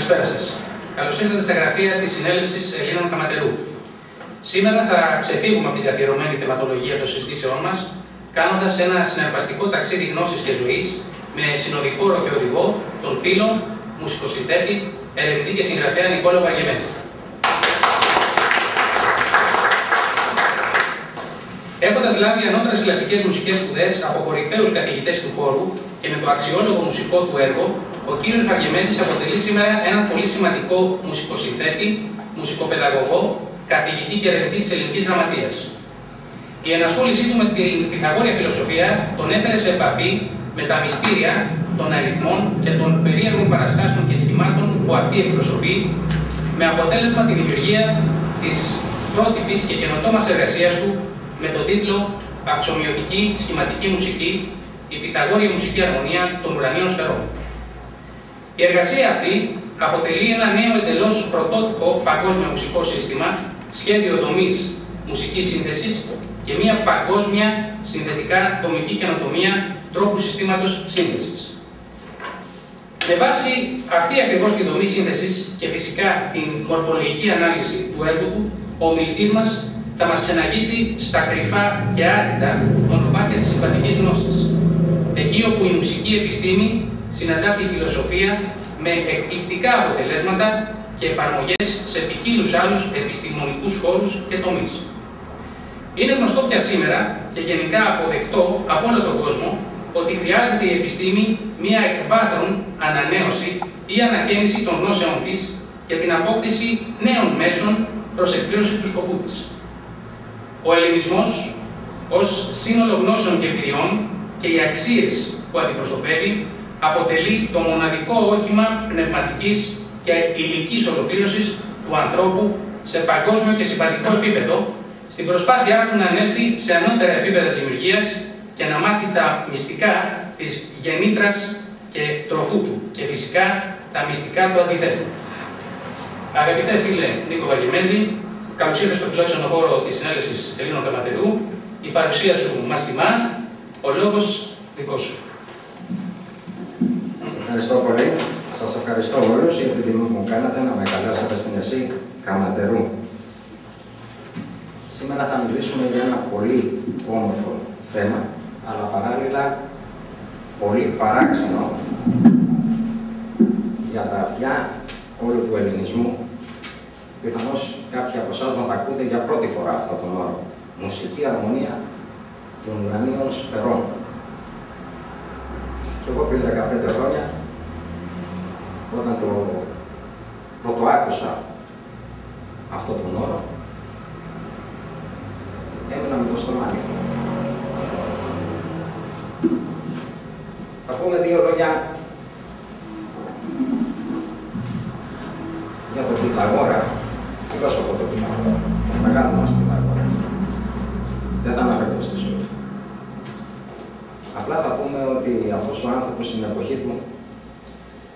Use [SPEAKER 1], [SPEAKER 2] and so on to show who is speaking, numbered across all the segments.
[SPEAKER 1] Καλησπέρα σας. Καλώς ήρθατε στα γραφεία της Συνέλευσης Ελλήνων Καματερού. Σήμερα θα ξεφύγουμε από την καθιερωμένη θεματολογία των συζητήσεών μας, κάνοντας ένα συναρπαστικό ταξίδι γνώσης και ζωής με συνοδοιπόρο και οδηγό τον φίλο, μουσικοσυνθέτη, ερευνητή και συγγραφέα Νικόλαο Βαργεμέζη. Έχοντας λάβει ανώτερες κλασικές μουσικές σπουδές από κορυφαίους καθηγητές του χώρου και με το αξιόλογο μουσικό του έργο, ο κύριος Βαργεμέζης αποτελεί σήμερα έναν πολύ σημαντικό μουσικοσυνθέτη, μουσικοπαιδαγωγό, καθηγητή και ερευνητή της ελληνικής γραμματείας. Η ενασχόλησή του με την Πυθαγόρια φιλοσοφία τον έφερε σε επαφή με τα μυστήρια των αριθμών και των περίεργων παραστάσεων και σχημάτων που αυτή εκπροσωπεί, με αποτέλεσμα τη δημιουργία της πρότυπης και καινοτόμας εργασίας του με τον τίτλο «Αυξομοιωτική σχηματική μουσική, η Πυθαγόρια μουσική αρμονία των ουρανίων σφαιρών». Η εργασία αυτή αποτελεί ένα νέο εντελώς πρωτότυπο παγκόσμιο μουσικό σύστημα, σχέδιο δομής μουσικής σύνθεσης και μια παγκόσμια συνθετικά δομική καινοτομία τρόπου συστήματος σύνθεσης. Με βάση αυτή ακριβώς τη δομή σύνθεσης και φυσικά την μορφολογική ανάλυση του έργου του, ο ομιλητής μας θα μας ξεναγήσει στα κρυφά και άρρητα μονοπάτια της συμβατικής γνώσης, εκεί όπου η μουσική επιστήμη συναντά τη φιλοσοφία με εκπληκτικά αποτελέσματα και εφαρμογές σε ποικίλους άλλους επιστημονικούς χώρους και τομείς. Είναι γνωστό πια σήμερα και γενικά αποδεκτό από όλο τον κόσμο ότι χρειάζεται η επιστήμη μία εκβάθρον ανανέωση ή ανακαίνιση των γνώσεών της και την απόκτηση νέων μέσων προς εκπλήρωση του σκοπού της. Ο ελληνισμός, ως σύνολο γνώσεων και εμπειριών και οι αξίες που αντιπροσωπεύει, αποτελεί το μοναδικό όχημα πνευματικής και υλικής ολοκλήρωσης του ανθρώπου σε παγκόσμιο και συμπαντικό επίπεδο, στην προσπάθειά του να ανέλθει σε ανώτερα επίπεδα της δημιουργίας και να μάθει τα μυστικά της γεννήτρας και τροφού του και φυσικά τα μυστικά του αντιθέτου. Αγαπητέ φίλε Νίκο Βαργεμέζη, καλώς ήρθες στο φιλόξενο χώρο της Συνέλευσης Ελλήνων Καματερού. Η παρουσία σου μας τιμά, ο λόγος δικός σου.
[SPEAKER 2] Ευχαριστώ πολύ. Σας ευχαριστώ όλους για την τιμή που μου κάνατε να με καλέσατε στην ΕΣΥ Καματερού. Σήμερα θα μιλήσουμε για ένα πολύ όμορφο θέμα, αλλά παράλληλα πολύ παράξενο για τα αυτιά όλου του ελληνισμού. Πιθανώς κάποιοι από εσάς να τα ακούτε για πρώτη φορά αυτόν τον όρο. Μουσική αρμονία των ουρανίων σφαιρών. Και εγώ πριν 15 χρόνια, όταν το πρωτοάκουσα αυτόν τον όρο, έμεινα με το στομάχι. Θα πούμε δύο λόγια για τον Πυθαγόρα, φιλόσοφο τον Πυθαγόρα, τον μεγάλο μας Πυθαγόρα. Δεν θα αναφερθώ στη ζωή. Απλά θα πούμε ότι αυτός ο άνθρωπος στην εποχή του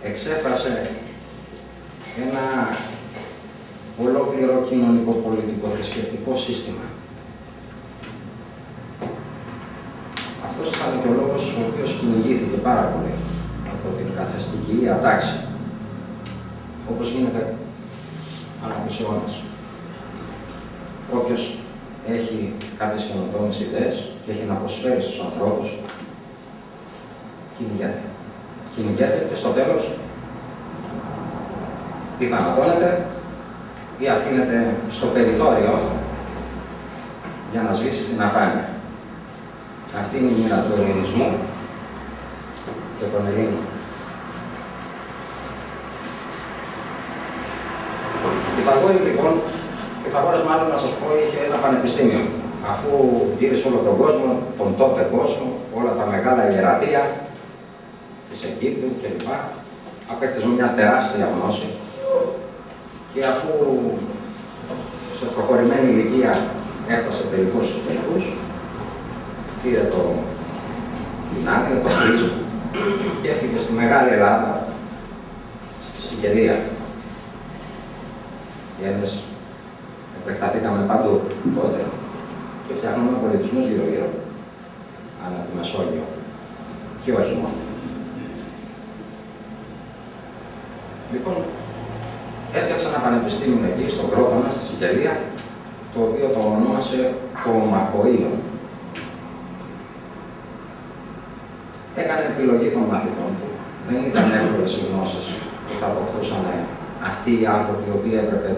[SPEAKER 2] εξέφρασε ένα ολόκληρο κοινωνικό-πολιτικό-θρησκευτικό σύστημα. Αυτός ήταν και ο λόγος ο οποίος κυνηγήθηκε πάρα πολύ από την καθεστική ατάξη, όπως γίνεται ανά τους αιώνες. Όποιος έχει κάποιες καινοτόμες ιδέες και έχει να προσφέρει στους ανθρώπους, κυνηγέται. Κυνηγέται και στο τέλος ή θανατώνεται ή αφήνεται στο περιθώριο για να σβήσει στην αφάνεια. Αυτή είναι η μοίρα του ελληνισμού και των Ελλήνων. Πυθαγόρη λοιπόν, Πυθαγόρας μάλλον να σας πω είχε ένα πανεπιστήμιο. Αφού γύρισε όλο τον κόσμο, τον τότε κόσμο, όλα τα μεγάλα ιερατεία της Αιγύπτου κλπ. Απέκτησε μια τεράστια γνώση και αφού σε προχωρημένη ηλικία έφτασε τελικώς στους τελικούς, πήρε το δυνάμει, το χρήσμα και έφυγε στη Μεγάλη Ελλάδα, στη Σικελία. Οι Έλληνες επεκταθήκαμε παντού τότε και φτιάχνουμε πολιτισμούς γύρω-γύρω, ανά τη Μεσόγειο και όχι μόνο. Λοιπόν, πανεπιστήμιο εκεί, στον Κρότονα, στη Σικελία, το οποίο το ονόμασε το Μακοΐον. Έκανε επιλογή των μαθητών του. Δεν ήταν εύκολες οι γνώσεις που θα αποκτούσαν αυτοί οι άνθρωποι οι οποίοι έπρεπε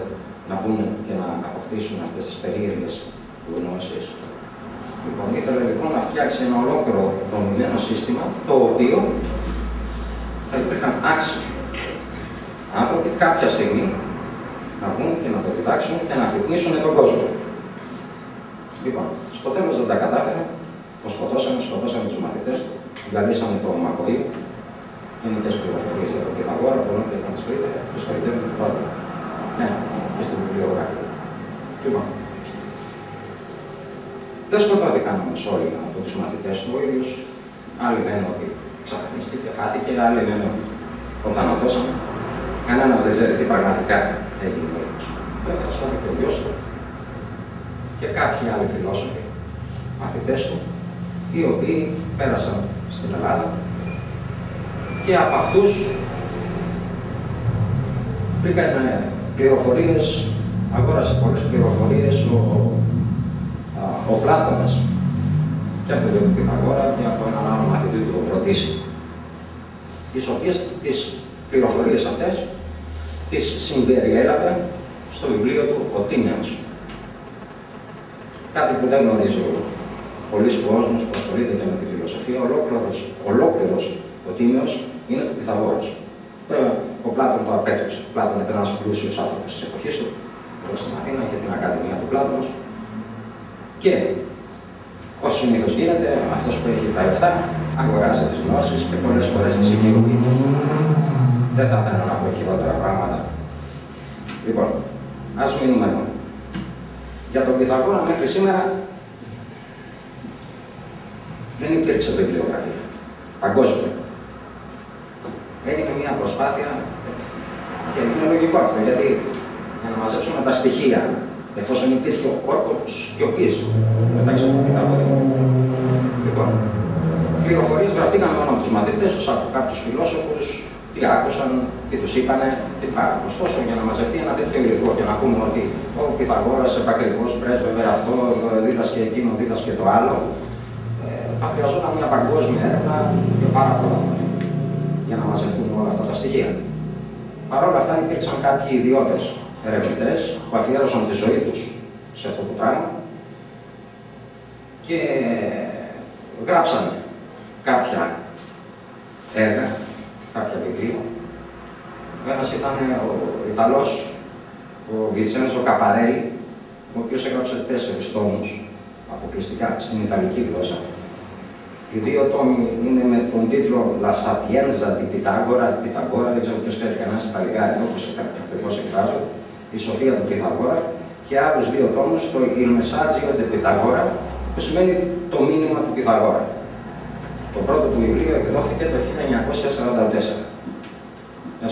[SPEAKER 2] να βγουν και να αποκτήσουν αυτές τις περίεργες γνώσεις. Λοιπόν, ήθελε λοιπόν να φτιάξει ένα ολόκληρο δομημένο σύστημα, το οποίο θα υπήρχαν άξιοι άνθρωποι κάποια στιγμή να βγουν και να το κοιτάξουν και να αφυπνίσουν τον κόσμο. Λοιπόν, στο τέλος δεν τα κατάφερε, το σκοτώσαμε τους μαθητές του, διαλύσαμε το Μακοΐο, γενικές πληροφορίες για τον Πυθαγόρα, τον οποίο θα τις βρείτε, και στο ίντερνετ του πάντα. Ναι, και στην βιβλιογραφία. Λοιπόν, δεν σκοτώθηκαν όμως όλοι από τους μαθητές του, ο ίδιος. Άλλοι λένε ότι εξαφανίστηκε, χάθηκε, άλλοι λένε ότι τον θανατώσαμε. Κανένας δεν ξέρει τι πραγματικά έγινε ο ίδιος. Βέβαια, σώθηκε ο γιος του και κάποιοι άλλοι φιλόσοφοι, μαθητές του, οι οποίοι πέρασαν στην Ελλάδα και από αυτούς βρήκαν πληροφορίες, αγόρασε πολλές πληροφορίες ο Πλάτωνας και από τον Πυθαγόρα και από έναν άλλο μαθητή του, τον Πρωτήση, τις οποίες τις πληροφορίες αυτές τις συμπεριέλαβε στο βιβλίο του «Ο Τίμιος». Κάτι που δεν γνωρίζει πολλοί κόσμος που ασχολείται και με τη φιλοσοφία, ολόκληρος ο Τίμιος είναι του Πυθαγόρας. Βέβαια, ο Πλάτων το απέκρυψε. Ο Πλάτων ήταν ένας πλούσιος άνθρωπος της εποχής του, εδώ στην Αθήνα και την Ακαδημία του Πλάτωνος. Και όσο συνήθως γίνεται, αυτός που έχει τα λεφτά αγοράζει τις γνώσεις και πολλές φορές τις οικειοποιεί. Δεν θα ήθελα να πω χειρότερα πράγματα. Λοιπόν, ας μείνουμε εδώ. Για τον Πυθαγόρα μέχρι σήμερα δεν υπήρξε βιβλιογραφία. Παγκόσμια. Έγινε μια προσπάθεια και είναι λογικό αυτό, γιατί για να μαζέψουμε τα στοιχεία, εφόσον υπήρχε ο όρκος σιωπής μεταξύ των Πυθαγορείων. Λοιπόν, πληροφορίες γραφτήκαν μόνο από τους μαθητές τους, από κάποιους φιλόσοφους, τι άκουσαν, τι τους είπανε, τι πάρουν. Ωστόσο, για να μαζευτεί ένα τέτοιο υλικό και να πούμε ότι ο Πυθαγόρας επακριβώς πρέσβευε αυτό, δίδασκε εκείνο, δίδασκε το άλλο, θα χρειαζόταν μια παγκόσμια έρευνα και πάρα πολλά χρόνια για να μαζευτούν όλα αυτά τα στοιχεία. Παρ' όλα αυτά, υπήρξαν κάποιοι ιδιώτες ερευνητές που αφιέρωσαν τη ζωή τους σε αυτό το πράγμα και γράψανε κάποια έργα, κάποια βιβλία. Ένας ήταν ο Ιταλός, ο Βιτσένζο Καπαρέλη, ο οποίος έγραψε 4 τόμους αποκλειστικά στην Ιταλική γλώσσα. Οι 2 τόμοι είναι με τον τίτλο La Sapienza di Pitagora, δεν ξέρω ποιος ξέρει κανένας Ιταλικά εδώ, όπως ακριβώς εκφράζω, η Σοφία του Πυθαγόρα, και άλλους 2 τόμους, το Il Messaggio di Pitagora, που σημαίνει το μήνυμα του Πυθαγόρα. Το πρώτο του βιβλίο εκδόθηκε το 1944. Μια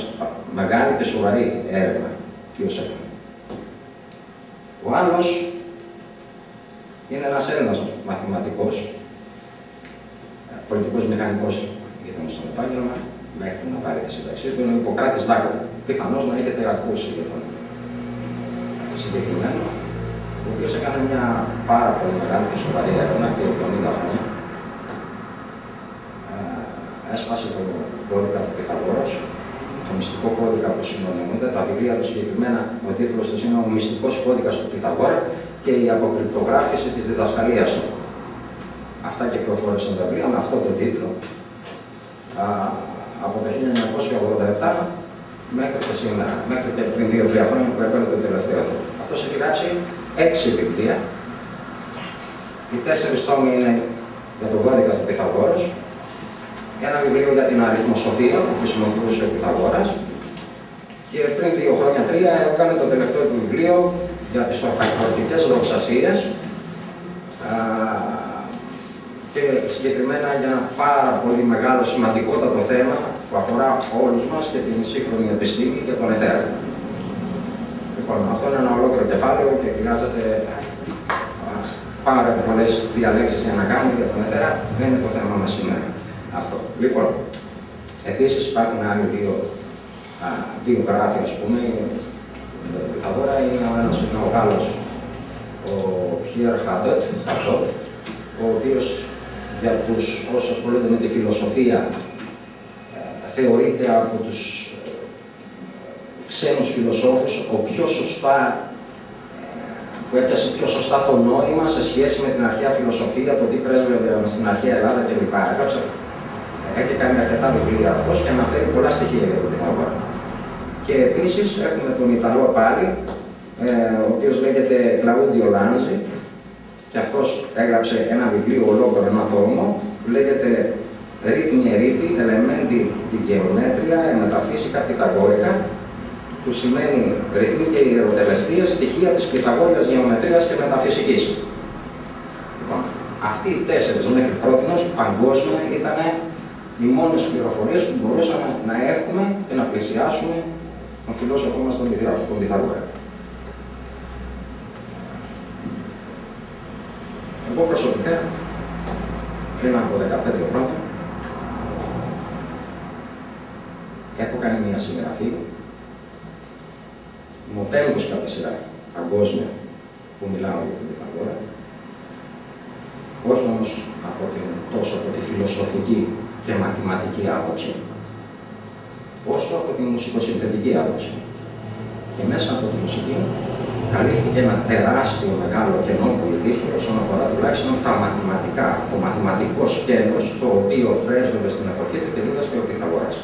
[SPEAKER 2] μεγάλη και σοβαρή έρευνα ποιος έκανε. Ο άλλος είναι ένας Έλληνας μαθηματικός, πολιτικός μηχανικός ήταν στον επάγγελμα, μέχρι να πάρει τη σύνταξή του, είναι ο Ιπποκράτης Δάκο. Πιθανώς να έχετε ακούσει για τον συγκεκριμένο, ο οποίος έκανε μια πάρα πολύ μεγάλη και σοβαρή έρευνα και 70 χρόνια. Έσπασε τον κώδικα του Πυθαγόρας, το μυστικό κώδικα που συνωνυμούνται, τα βιβλία του συγκεκριμένα, ο τίτλος του είναι «Ο μυστικός κώδικας του Πυθαγόρα και η αποκρυπτογράφηση της διδασκαλίας του». Αυτά κυκλοφόρησαν τα βιβλία με αυτόν τον τίτλο από το 1987 μέχρι και σήμερα, μέχρι και πριν 2-3 χρόνια που έπαιρνε το τελευταίο. Αυτός έχει γράψει 6 βιβλία. Οι 4 τόμοι είναι για τον κώδικα του Πυθαγόρας, ένα βιβλίο για την αριθμοσοφία που χρησιμοποιούσε ο Πυθαγόρας και πριν 2 χρόνια, 3, έκανε το τελευταίο του βιβλίο για τις ορθακροτικές δοξασίες και συγκεκριμένα για ένα πάρα πολύ μεγάλο σημαντικότατο θέμα που αφορά όλους μας και την σύγχρονη επιστήμη και τον αιθέρα. Λοιπόν, αυτό είναι ένα ολόκληρο κεφάλαιο και χρειάζεται πάρα πολλές διαλέξεις για να κάνουμε για τον αιθέρα. Δεν είναι το θέμα μας σήμερα. Αυτό. Λοιπόν, επίσης υπάρχουν άλλοι δύο γράφοι, ας πούμε, Πυθαγόρα είναι ο Γάλλος, ο Πιέρ Χαντότ, ο οποίος για τους όσους ασχολούνται με τη φιλοσοφία θεωρείται από τους ξένους φιλοσόφους ο πιο σωστά, που έφτασε πιο σωστά το νόημα σε σχέση με την αρχαία φιλοσοφία, το τι πρέσβευε στην αρχαία Ελλάδα κλπ. Έχει κάνει αρκετά βιβλία αυτός και αναφέρει πολλά στοιχεία για τον Πυθαγόρα. Και επίσης έχουμε τον Ιταλό πάλι, ο οποίος λέγεται Κλαούντιο Λάνζι, και αυτός έγραψε ένα βιβλίο ολόκληρο, ένα τόμο, που λέγεται Ρίτμοι Ερίτη, Elementi di Geometria, Metafisica Pythagoreia, που σημαίνει ρυθμοί και ιεροτελεστίες, στοιχεία της Πυθαγόρειας γεωμετρίας και μεταφυσικής. Λοιπόν, αυτοί οι τέσσερις μέχρι πρότινος παγκόσμια ήταν οι μόνες πληροφορίες που μπορούσαμε να έχουμε και να πλησιάσουμε τον φιλόσοφό μας τον Πυθαγόρα. Εγώ προσωπικά, πριν από 15 χρόνια, έχω κάνει μια συγγραφή, μου τέλος κάποια σειρά παγκόσμια που μιλάω για τον Πυθαγόρα, όχι όμως τόσο από τη φιλοσοφική και μαθηματική άποψη, όσο από τη μουσικοσυνθετική άποψη. Και μέσα από τη μουσική καλύφθηκε ένα τεράστιο μεγάλο κενό που υπήρχε όσον αφορά τουλάχιστον τα μαθηματικά, το μαθηματικό σκέλος το οποίο πρέσβευε στην εποχή του και δίδασκε ο Πυθαγόρας.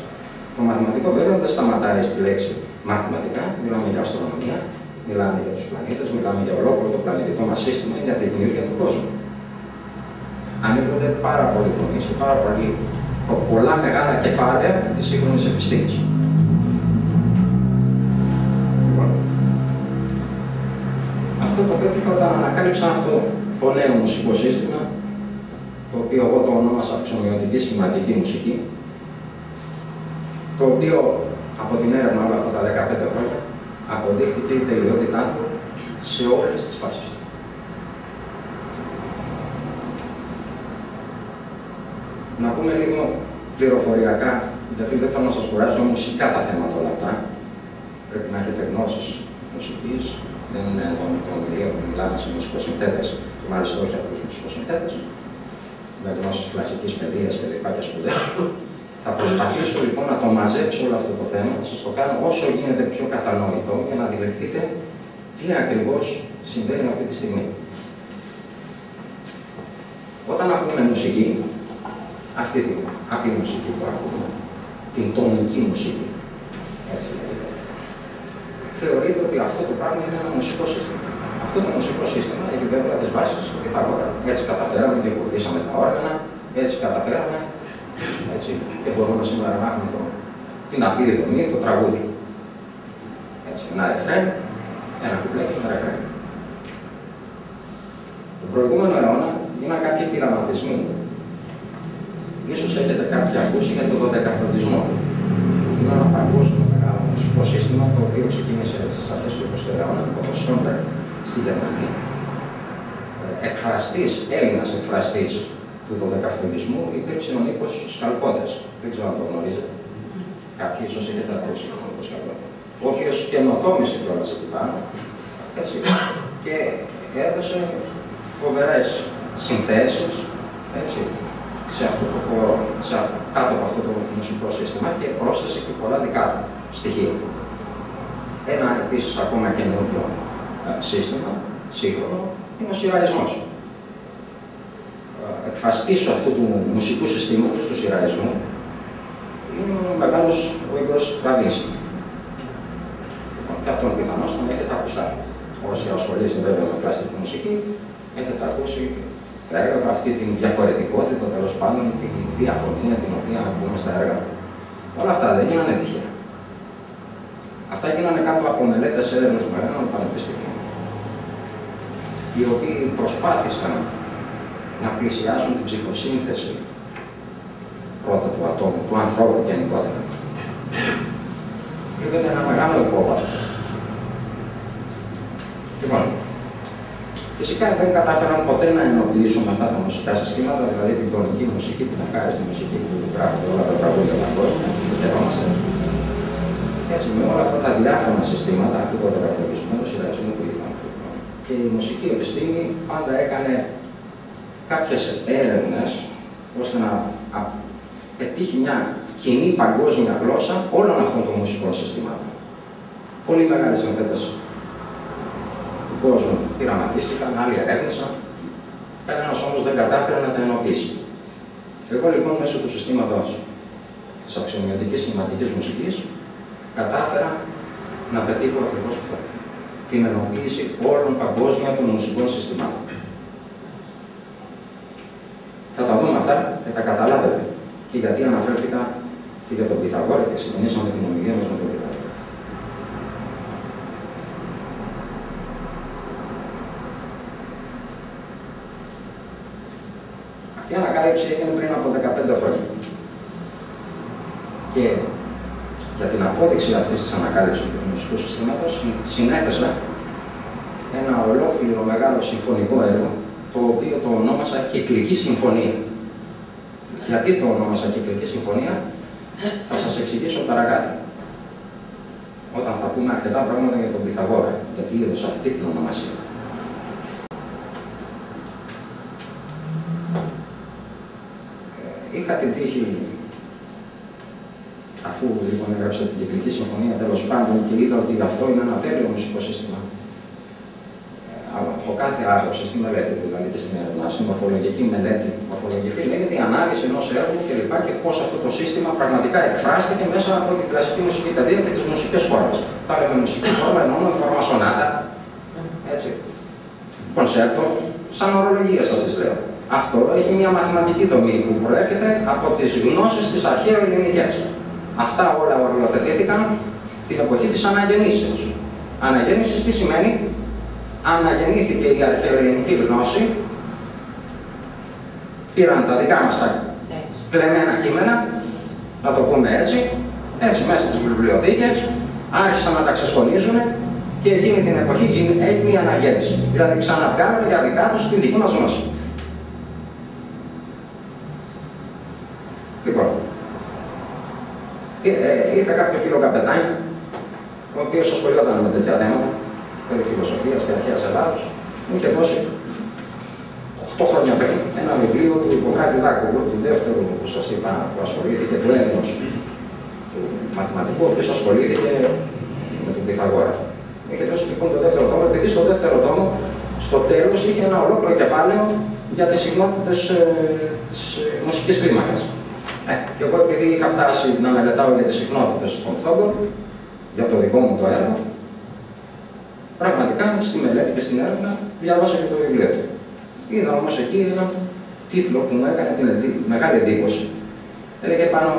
[SPEAKER 2] Το μαθηματικό βέβαια δεν σταματάει στη λέξη μαθηματικά, μιλάμε για αστρονομία, μιλάμε για τους πλανήτες, μιλάμε για ολόκληρο το πλανητικό μας σύστημα, για τη δημιουργία του κόσμου. Ανοίγονται πάρα πολλοί τομείς και πολλά μεγάλα κεφάλαια της σύγχρονης επιστήμης. Λοιπόν, αυτό το πέτυχα όταν ανακάλυψα αυτό το νέο μουσικό σύστημα, το οποίο εγώ το ονόμασα αυξομοιωτική σχηματική μουσική, το οποίο από την έρευνα όλα αυτά τα 15 χρόνια αποδείχθηκε η τελειότητά του σε όλες τις φάσεις. Να πούμε λίγο πληροφοριακά, γιατί δεν θέλω να σας κουράζω μουσικά τα θέματα όλα αυτά. Πρέπει να έχετε γνώσεις μουσικής, δεν είναι το ομιλία που μιλάμε σε μουσικοσυνθέτες, και μάλιστα όχι από τους μουσικοσυνθέτες, με γνώσεις κλασικής παιδείας και σπουδές. Θα προσπαθήσω λοιπόν να το μαζέψω όλο αυτό το θέμα, να σας το κάνω όσο γίνεται πιο κατανοητό για να αντιληφθείτε τι ακριβώς συμβαίνει αυτή τη στιγμή. Όταν ακούμε μουσική, αυτή την απλή μουσική που ακούμε, την τονική μουσική, έτσι λέγεται, θεωρείται ότι αυτό το πράγμα είναι ένα μουσικό σύστημα. Αυτό το μουσικό σύστημα έχει βέβαια τις βάσεις του Πυθαγόρα. Έτσι καταφέραμε και κουρδίσαμε τα όργανα, έτσι καταφέραμε. Έτσι, και μπορούμε σήμερα να έχουμε την απλή δομή, το τραγούδι. Έτσι, ένα ρεφρέν, ένα κουπλέ και ένα ρεφρέν. Τον προηγούμενο αιώνα γίνανε κάποιοι πειραματισμοί. Ίσως έχετε κάποιοι ακούσει για τον δωδεκαφροντισμό. Είναι ένα παγκόσμιο μεγάλο μουσικό σύστημα το οποίο ξεκίνησε στις αρχές του 20ου αιώνα από το Σόμπερ στη Γερμανία. Έλληνας εκφραστής του δωδεκαφροντισμού υπήρξε ο Νίκος Σκαλπώτας. Δεν ξέρω αν το γνωρίζετε. Κάποιοι ίσως έχετε ακούσει τον Νίκο Σκαλπώτα. Ο οποίος καινοτόμησε κιόλας εκεί πάνω. Έτσι. Και έδωσε φοβερές συνθέσεις έτσι, σε αυτό το χώρο, κάτω από αυτό το μουσικό σύστημα και πρόσθεσε και πολλά δικά του στοιχεία. Ένα επίσης ακόμα καινούργιο σύστημα, σύγχρονο, είναι ο σειραϊσμός. Εκφραστής αυτού του μουσικού συστήματος, του σειραϊσμού, είναι ο μεγάλος Γρηγόρης Στραβίνσκι. Και αυτόν πιθανώς τον έχετε ακουστά. Όσοι ασχολείστε βέβαια με κλασική μουσική, έχετε ακούσει τα έργα, αυτή την διαφορετικότητα, τέλος πάντων, την διαφωνία την οποία ακούμε στα έργα. Όλα αυτά δεν γίνανε τυχαία. Αυτά γίνανε κάτω από μελέτες έρευνες μεγάλων πανεπιστημίων, οι οποίοι προσπάθησαν να πλησιάσουν την ψυχοσύνθεση πρώτα του ατόμου, του ανθρώπου γενικότερα. Είδατε ένα μεγάλο υπόβαθρο. Λοιπόν, φυσικά δεν κατάφεραν ποτέ να ενοποιήσουν αυτά τα μουσικά συστήματα, δηλαδή την τονική μουσική, την ευχάριστη μουσική που γράφονται όλα τα τραγούδια παγκόσμια, που χαιρόμαστε. Έτσι, με όλα αυτά τα διάφορα συστήματα του πρωτοκαθορισμού, του συνεργασμού που είπαμε. Και η μουσική επιστήμη πάντα έκανε κάποιες έρευνες ώστε να πετύχει μια κοινή παγκόσμια γλώσσα όλων αυτών των μουσικών συστημάτων. Πολύ μεγάλες συνθέτες του κόσμου πειραματίστηκαν, άλλοι ερεύνησαν, κανένας όμως δεν κατάφερε να τα ενοποιήσει. Εγώ λοιπόν μέσω του συστήματος της αξιομοιωτικής σχηματικής μουσικής κατάφερα να πετύχω ακριβώς αυτό. Την ενοποίηση όλων παγκόσμια των μουσικών συστημάτων. Θα τα δούμε αυτά και θα καταλάβετε και γιατί αναφέρθηκα και για τον Πυθαγόρα και ξεκινήσαμε την ομιλία μας με τον Πυθαγόρα. Αυτή η ανακάλυψη έγινε πριν από 15 χρόνια. Και για την απόδειξη αυτής της ανακάλυψης του μουσικού συστήματος συνέθεσα ένα ολόκληρο μεγάλο συμφωνικό έργο, το οποίο το ονόμασα Κυκλική Συμφωνία. Γιατί το ονόμασα Κυκλική Συμφωνία, θα σας εξηγήσω παρακάτω. Όταν θα πούμε αρκετά πράγματα για τον Πυθαγόρα, γιατί έδωσα αυτή την ονομασία. Είχα την τύχη, αφού λοιπόν έγραψα την Κυκλική Συμφωνία τέλος πάντων και είδα ότι αυτό είναι ένα τέλειο μουσικό σύστημα. Από κάθε άποψη, στη μελέτη του, δηλαδή και στην έρευνα, στην μορφολογική μελέτη, μορφολογική λέγεται η ανάλυση ενός έργου κλπ. Και πώς αυτό το σύστημα πραγματικά εκφράστηκε μέσα από την κλασική μουσική παιδεία και τις μουσικές φόρμες. Θα λέμε μουσική φόρμα, εννοούμε φόρμα σονάτα, έτσι, κονσέρτο, σαν ορολογία σας τις λέω. Αυτό έχει μια μαθηματική δομή που προέρχεται από τις γνώσεις της αρχαίοελληνικές. Αυτά όλα οριοθετήθηκαν την εποχή της αναγεννήσεως. Αναγέννηση τι σημαίνει? Αναγεννήθηκε η αρχαιοελληνική γνώση, πήραν τα δικά μας τα κλεμμένα κείμενα, να το πούμε έτσι, μέσα στις βιβλιοθήκες, άρχισαν να τα ξεσχολίζουν και εκείνη την εποχή έγινε η αναγέννηση. Δηλαδή ξαναβγάλουν για δικά τους την δική μας γνώση. Λοιπόν, είχα κάποιο φίλο καπετάνι, ο οποίος ασχολιόταν με τέτοια θέματα, περί φιλοσοφίας και αρχαίας Ελλάδος, μου είχε δώσει 8 χρόνια πριν ένα βιβλίο του Ιπποκράτη Δάκογλου, του δεύτερου που σας είπα που ασχολήθηκε, του Έλληνος, του μαθηματικού, ο οποίος ασχολήθηκε με τον Πυθαγόρα. Είχε δώσει λοιπόν το δεύτερο τόμο, επειδή στο δεύτερο τόμο, στο τέλος είχε ένα ολόκληρο κεφάλαιο για τις συχνότητες της μουσικής κλίμακας. Και εγώ επειδή είχα φτάσει να μελετάω για τις συχνότητες των φόγκων, για το δικό μου το έργο, πραγματικά στη μελέτη και στην έρευνα διάβασα και το βιβλίο του. Είδα όμως εκεί έναν τίτλο που μου έκανε την μεγάλη εντύπωση. Έλεγε πάνω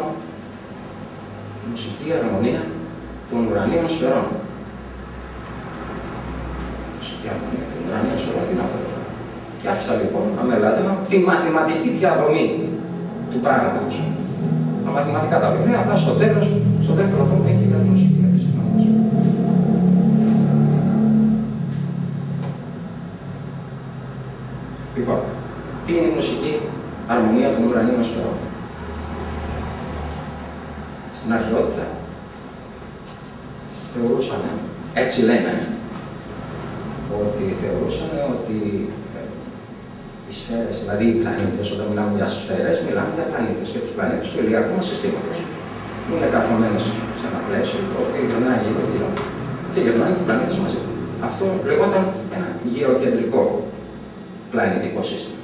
[SPEAKER 2] «Μουσική αρμονία των ουρανίων σφαιρών». Μουσική αρμονία των ουρανίων σφαιρών, τι είναι αυτό? Και άρχισα λοιπόν να μελέτηνα τη μαθηματική διαδομή του πράγματος. Τα μαθηματικά τα βιβλία, απλά στο τέλος, στο δεύτερο τόμο έχει για τη μουσική. Λοιπόν, τι είναι η μουσική αρμονία των ουρανίων σφαιρών? Στην αρχαιότητα θεωρούσαν, έτσι λένε, ότι οι σφαίρες, δηλαδή οι πλανήτες, όταν μιλάμε για σφαίρες, μιλάμε για πλανήτες και τους πλανήτες του ηλιακού μας συστήματος. Είναι καρφωμένες σε ένα πλαίσιο το οποίο γυρνάει γύρω-γύρω και γυρνάει και οι πλανήτες μαζί. Αυτό λεγόταν ένα γεωκεντρικό πλανητικό σύστημα.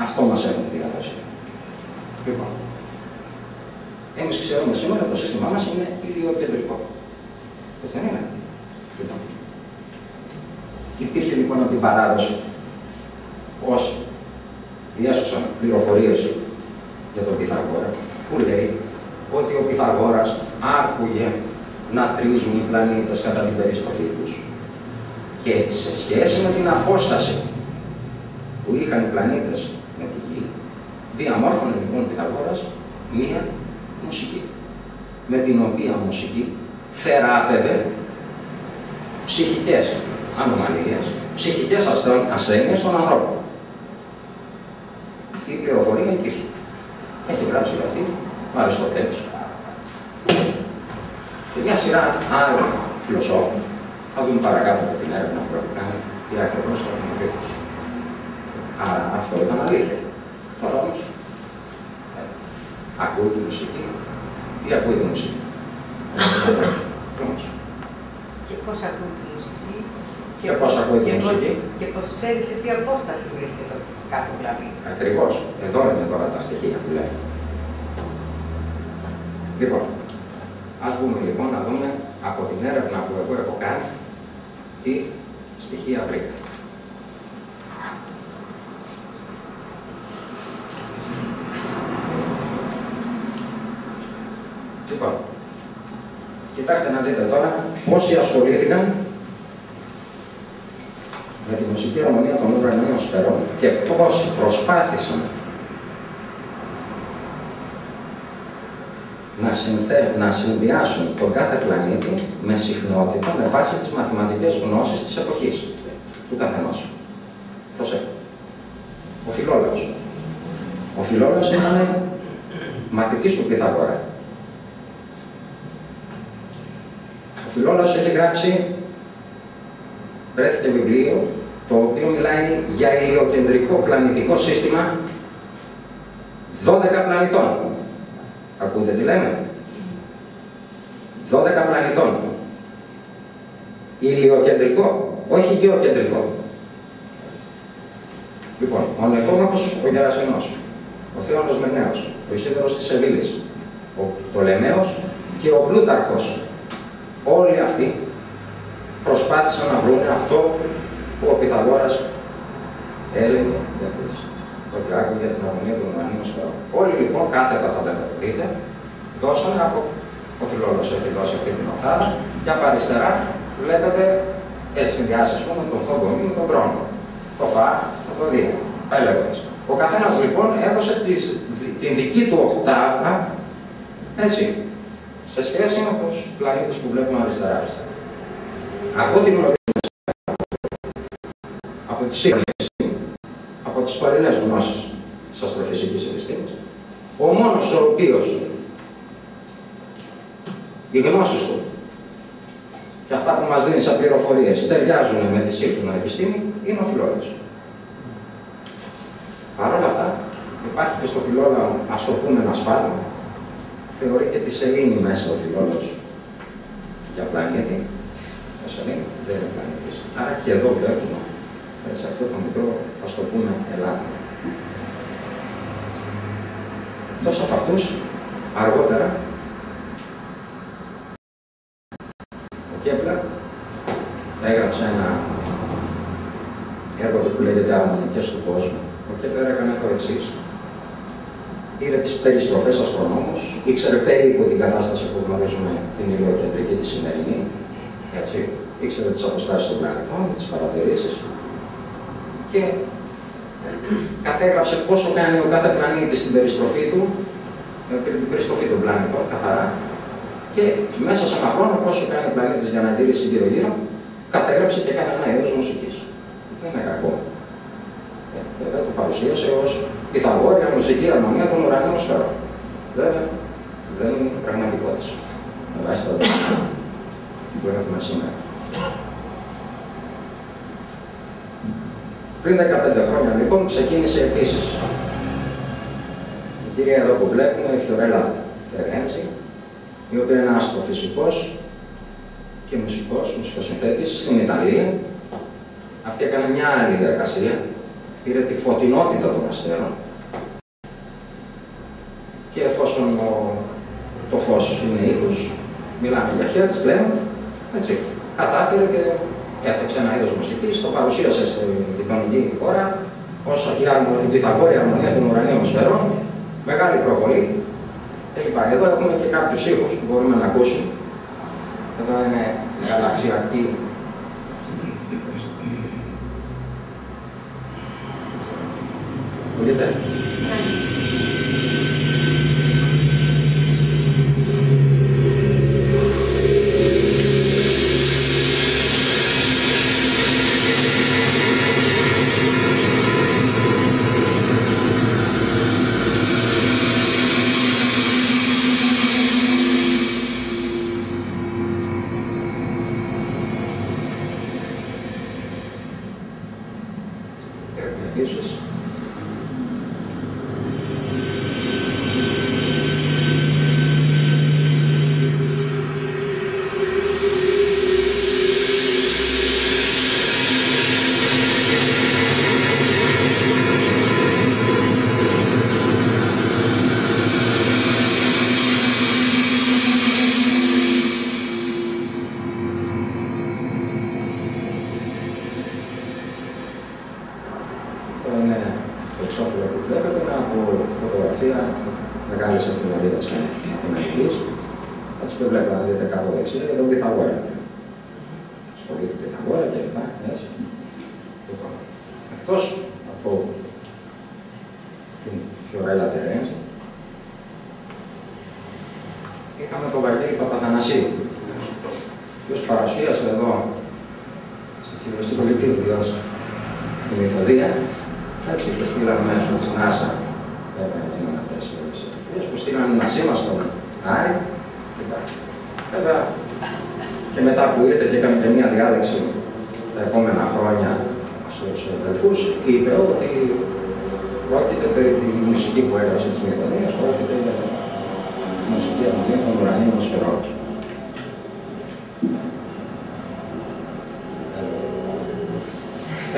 [SPEAKER 2] Αυτό μας έχουν διαδώσει. Λοιπόν, εμείς ξέρουμε σήμερα ότι το σύστημά μας είναι ηλιοκεντρικό. Έτσι δεν είναι? Λοιπόν. Υπήρχε λοιπόν από την παράδοση όσοι διέσωσαν πληροφορίες για τον Πυθαγόρα, που λέει ότι ο Πυθαγόρας άκουγε να τρίζουν οι πλανήτες κατά την περιστροφή τους και σε σχέση με την απόσταση που είχαν οι πλανήτες με τη Γη, διαμόρφωνε λοιπόν ο Πυθαγόρας μία μουσική, με την οποία μουσική θεράπευε ψυχικές ανομαλίες, ψυχικές ασθένειες των ανθρώπων. Αυτή η πληροφορία υπήρχε. Έχει γράψει αυτή ο Αριστοτέλης. και μια σειρά άλλων φιλοσόφων. Θα δούμε παρακάτω από την έρευνα που έχω κάνει τι ακριβώς θα έχουμε πει. Άρα αυτό ήταν αλήθεια. Τώρα όμως, ακούει τη μουσική. Τι ακούει τη μουσική.
[SPEAKER 3] Και πώς ακούει τη μουσική.
[SPEAKER 2] Και πώς ακούει τη μουσική.
[SPEAKER 3] Και πώς ξέρει σε τι απόσταση βρίσκεται κάθε πλανήτη.
[SPEAKER 2] Ακριβώς. Εδώ είναι τώρα τα στοιχεία που λέει. Λοιπόν, ας μπούμε λοιπόν να δούμε από την έρευνα που εγώ έχω κάνει τι στοιχεία βρήκα. Λοιπόν, κοιτάξτε να δείτε τώρα πόσοι ασχολήθηκαν με τη μουσική αρμονία των ουρανίων σφαιρών και πόσοι προσπάθησαν να συνδυάσουν τον κάθε πλανήτη με συχνότητα με βάση τις μαθηματικές γνώσεις της εποχής του καθενός. Προσέξτε. Ο Φιλόλαος. Ο Φιλόλαος ήταν μαθητής του Πυθαγόρα. Ο Φιλόλαος έχει γράψει, βρέθηκε βιβλίο, το οποίο μιλάει για ηλιοκεντρικό πλανητικό σύστημα 12 πλανητών. Ακούτε τι λέμε. 12 πλανητών. Ηλιοκεντρικό, όχι γεωκεντρικό. Λοιπόν, ο Νεκόμαχος ο Γερασινός, ο Θέονος Μενέος, ο Ισίδωρος της Σεβίλης, ο Πτολεμαίος και ο Πλούταρχος. Όλοι αυτοί προσπάθησαν να βρουν αυτό που ο Πυθαγόρας έλεγε ότι άκουγε για την αρμονία των ουρανίων σφαιρών. Όλοι λοιπόν, κάθετα θα τα δείτε, δώσανε από ο Φιλόλαος έχει δώσει αυτή την οκτάδα και από αριστερά βλέπετε έχει συνδυάσει ας πούμε τον Θόγκομη με τον Κρόνο, το Φα με τον Δία, έλεγοντας. Ο καθένας λοιπόν έδωσε την δική του οκτάδα, έτσι, σε σχέση με τους πλανήτες που βλέπουμε αριστερά-αριστερά. Από την γνωρίζουμε, από τις σύγχρονες, από τις τωρινές γνώσεις της αστροφυσικής επιστήμης, ο μόνος ο οποίος οι γνώσεις του και αυτά που μας δίνει σαν πληροφορίες ταιριάζουν με τη σύγχρονη επιστήμη είναι ο Φιλόλαος. Παρ' όλα αυτά, υπάρχει και στο Φιλόλαο, ας το πούμε, ένα σφάλμα. Θεωρεί και τη σελήνη μέσα ο Φιλόλαος για πλανήτη. Ο σελήνη δεν είναι πλανήτης. Άρα και εδώ βλέπουμε σε αυτό το μικρό, ας το πούμε, ελάττωμα. Εκτός από αυτούς, αργότερα, ο Κέπλερ έγραψε ένα έργο που λέγεται «Αρμονικές του κόσμου». Ο Κέπλερ έκανε το εξής. Πήρε τις περιστροφές αστρονόμους, ήξερε περίπου την κατάσταση που γνωρίζουμε την ηλιοκεντρική τη σημερινή, έτσι, ήξερε τις αποστάσεις των πλανητών, τις παρατηρήσεις και κατέγραψε πόσο κάνει ο κάθε πλανήτη στην περιστροφή του, την περιστροφή των πλανητών, καθαρά, και μέσα σε ένα χρόνο πόσο κάνει ο πλανήτης για να γυρίσει γύρω-γύρω, κατέγραψε και έκανε ένα είδος μουσικής. Δεν είναι κακό. Βέβαια το παρουσίασε ως Πυθαγόρια μουσική αρμονία των ουρανίων σφαιρών. Βέβαια δεν είναι πραγματικότητα. Με βάση τα δεδομένα που έχουμε σήμερα. Πριν 15 χρόνια λοιπόν ξεκίνησε επίσης η κυρία εδώ που βλέπουμε, η Φιωρέλα Τερέντσι, η οποία είναι αστροφυσικός και μουσικοσυνθέτης στην Ιταλία. Αυτή έκανε μια άλλη διαδικασία. Πήρε τη φωτεινότητα των αστέρων και εφόσον το φως είναι είδους, μιλάμε για χέρτς πλέον, έτσι, κατάφερε και έφτιαξε ένα είδος μουσικής, το παρουσίασε στην γειτονική χώρα ως η Πυθαγόρια αρμονία των ουρανίων σφαιρών, μεγάλη προβολή κλπ. Εδώ έχουμε και κάποιους ήχους που μπορούμε να ακούσουμε. Εδώ είναι γαλαξιακή. Ακούγεται. επίσης.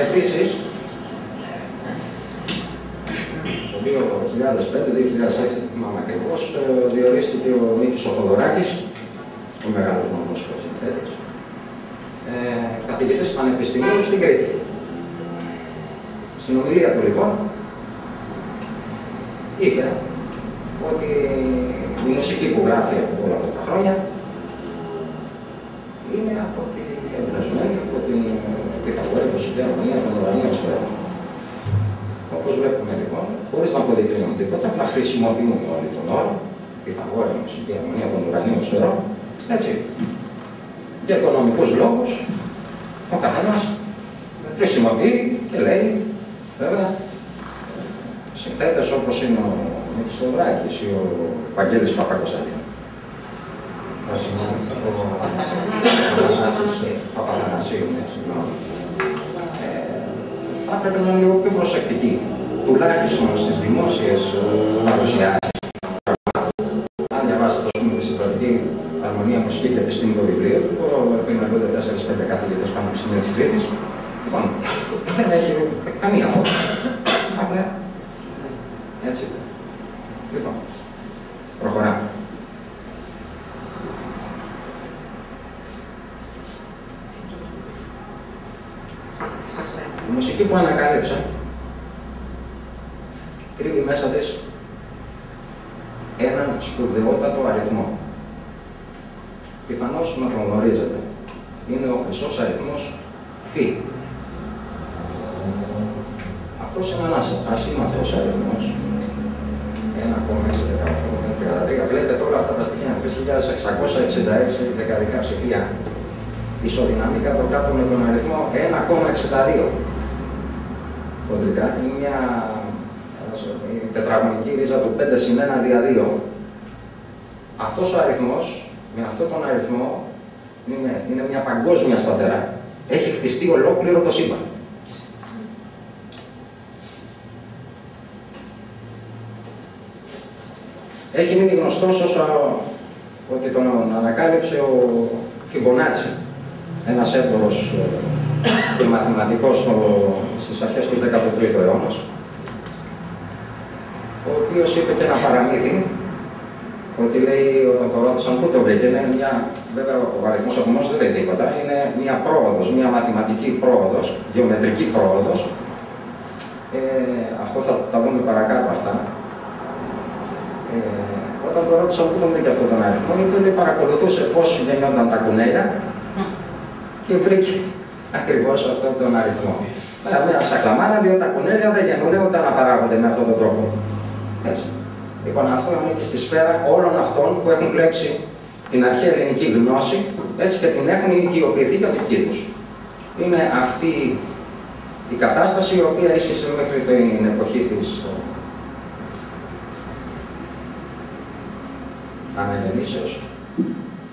[SPEAKER 2] Επίσης, το 2005-2006, δεν θυμάμαι ακριβώς, διορίστηκε ο Μίκης ο Θοδωράκης, ο μεγάλος μουσικός συνθέτης, καθηγητής πανεπιστημίου στην Κρήτη. Στην ομιλία του λοιπόν, είπε ότι η μουσική που γράφει από όλα αυτά τα χρόνια είναι από την εμπνευσμένη από την Πυθαγόρη, την αρμονία των ουρανίων σφαίρων. Όπως βλέπουμε λοιπόν, χωρίς να αποδεικνύουμε τίποτα, θα χρησιμοποιούμε όλοι τον όρο Πυθαγόρη, μουσική αρμονία των ουρανίων σφαίρων, έτσι. Για οικονομικούς λόγους, ο καθένας χρησιμοποιεί και λέει, βέβαια, συνθέτες όπως είναι ο Μίκης Θοδωράκης ή ο Βαγγέλης Παπακοσταντίνου. Παπαθανασίου, θα πρέπει να είναι λίγο πιο προσεκτικοί, τουλάχιστον στις δημόσιες παρουσιάσεις. Αν διαβάσετε τη συντορική αρμονία, μουσική και επιστήμη του βιβλίου, που επιμελούνται 4-5 καθηγητές πανεπιστημίου της Κρήτης, λοιπόν, δεν έχει καμία απόψη. Απλά, έτσι. Λοιπόν, προχωράμε. Η μουσική που ανακάλυψα κρύβει μέσα της έναν σπουδαιότατο αριθμό. Πιθανώς να τον γνωρίζετε. Είναι ο χρυσός αριθμός Φ. Αυτός είναι ένας ασήμαντος αριθμός. 1,618,33. Βλέπετε όλα αυτά τα στοιχεία. 3.666 δεκαδικά ψηφία. Ισοδυναμεί κάτω κάτω με τον αριθμό 1,62. Κοντρικά είναι μια τετραγωνική ρίζα του 5 συν 1 δια 2. Αυτός ο αριθμός, με αυτόν τον αριθμό, είναι μια παγκόσμια σταθερά. Έχει χτιστεί ολόκληρο το σύμπαν. Έχει μείνει γνωστός όσο ότι τον ανακάλυψε ο Φιμπονάτσι, ένας έμπορος και μαθηματικός στις αρχές του 13ου αιώνα, ο οποίος είπε και ένα παραμύθι, ότι λέει όταν το ρώτησαν πού το βρήκε, βέβαια ο αριθμός από μόνος δεν λέει τίποτα, είναι μια πρόοδος, μια μαθηματική πρόοδος, γεωμετρική πρόοδος. Αυτό θα τα δούμε παρακάτω αυτά. Όταν το ρώτησαν πού τον βρήκε αυτόν τον αριθμό, είπε ότι παρακολουθούσε πώς γεννιόνταν τα κουνέλια και βρήκε ακριβώς αυτόν τον αριθμό. Μια σακλαμάνα, διότι τα κουνέλια δεν γεννούνται όταν αναπαράγονται με αυτόν τον τρόπο. Έτσι. Λοιπόν, αυτό ανήκει στη σφαίρα όλων αυτών που έχουν κλέψει την αρχαία ελληνική γνώση, έτσι και την έχουν οικειοποιηθεί για δική τους. Είναι αυτή η κατάσταση η οποία ίσχυσε μέχρι την εποχή της αναγεννήσεως,